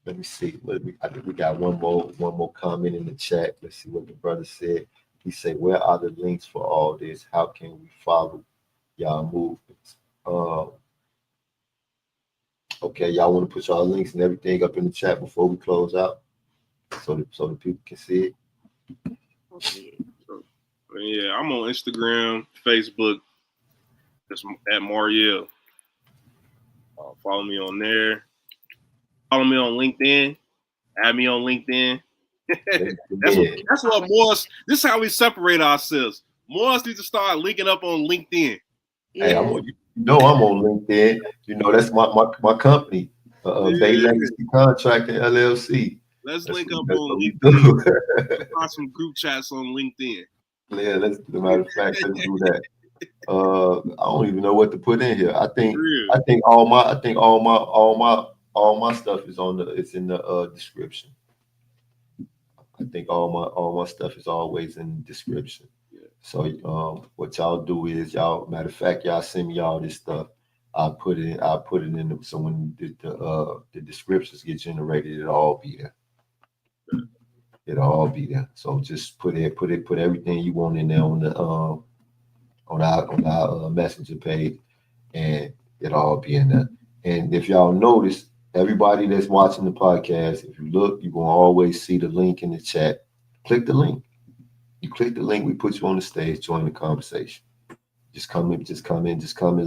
[SPEAKER 2] Let me see. I think we got one more comment in the chat. Let's see what the brother said. He said, "Where are the links for all this? How can we follow y'all movements?" Okay, y'all want to put y'all links and everything up in the chat before we close out, so the people can see it.
[SPEAKER 3] Yeah, I'm on Instagram, Facebook. Just at Mauryell. Follow me on there. Follow me on LinkedIn. Add me on LinkedIn. That's what Moors. This is how we separate ourselves. Moors need to start linking up on LinkedIn.
[SPEAKER 2] Hey, I'm on LinkedIn. You know, that's my company, Bay Legacy Contracting LLC.
[SPEAKER 3] Let's
[SPEAKER 2] That's
[SPEAKER 3] link
[SPEAKER 2] what-
[SPEAKER 3] up
[SPEAKER 2] that's
[SPEAKER 3] on
[SPEAKER 2] what we
[SPEAKER 3] LinkedIn.
[SPEAKER 2] do.
[SPEAKER 3] Find some group chats on LinkedIn.
[SPEAKER 2] Yeah, let's. As a matter of fact, let's do that. I don't even know what to put in here. I think all my stuff is it's in the description. I think all my stuff is always in the description.
[SPEAKER 3] Yeah.
[SPEAKER 2] So what y'all do is matter of fact, y'all send me all this stuff. I'll put it in so when the descriptions get generated, it'll all be there. It'll all be there. So just put everything you want in there on our messenger page, and it'll all be in there. And if y'all notice, everybody that's watching the podcast, if you look, you're gonna always see the link in the chat. Click the link. You click the link, we put you on the stage, join the conversation. Just come in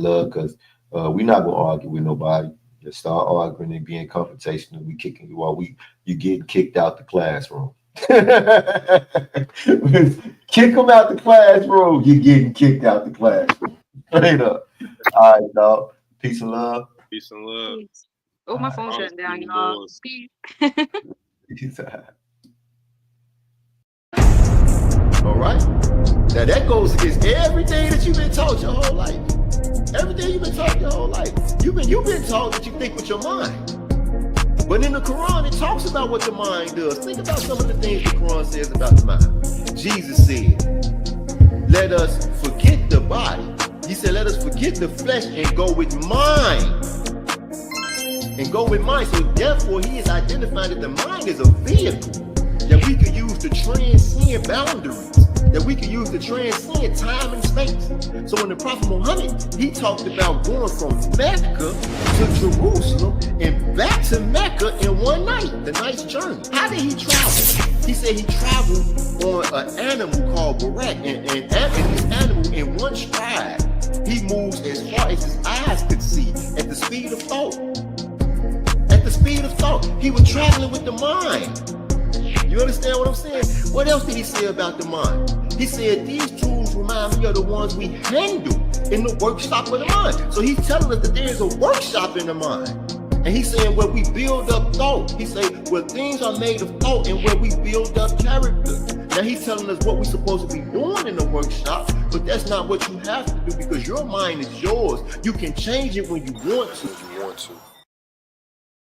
[SPEAKER 2] love, because we're not gonna argue with nobody. Just start arguing and being confrontational. We kicking you out. You getting kicked out the classroom. Kick them out the classroom. You're getting kicked out the classroom. Straight up. All right, dog. Peace and love.
[SPEAKER 3] Peace and love.
[SPEAKER 4] Oh, my phone shut down, y'all. Peace.
[SPEAKER 2] Peace out.
[SPEAKER 1] All right. Now that goes against everything that you've been taught your whole life. Everything you've been taught your whole life. You've been taught that you think with your mind. But in the Quran, it talks about what the mind does. Think about some of the things the Quran says about the mind. Jesus said, let us forget the body. He said, let us forget the flesh and go with mind. And go with mind. So therefore, he is identifying that the mind is a vehicle that we could use to transcend boundaries, that we could use to transcend time and space. So when the Prophet Muhammad, he talked about going from Mecca to Jerusalem and back to Mecca in one night, the night's journey. How did he travel? He said he traveled on an animal called Barak, and this animal in one stride, he moves as far as his eyes could see at the speed of thought. At the speed of thought, he was traveling with the mind. You understand what I'm saying? What else did he say about the mind? He said, these tools remind me of the ones we handle in the workshop of the mind. So he's telling us that there is a workshop in the mind. And he's saying where we build up thought. He said where things are made of thought and where we build up character. Now he's telling us what we're supposed to be doing in the workshop, but that's not what you have to do, because your mind is yours. You can change it when you want to.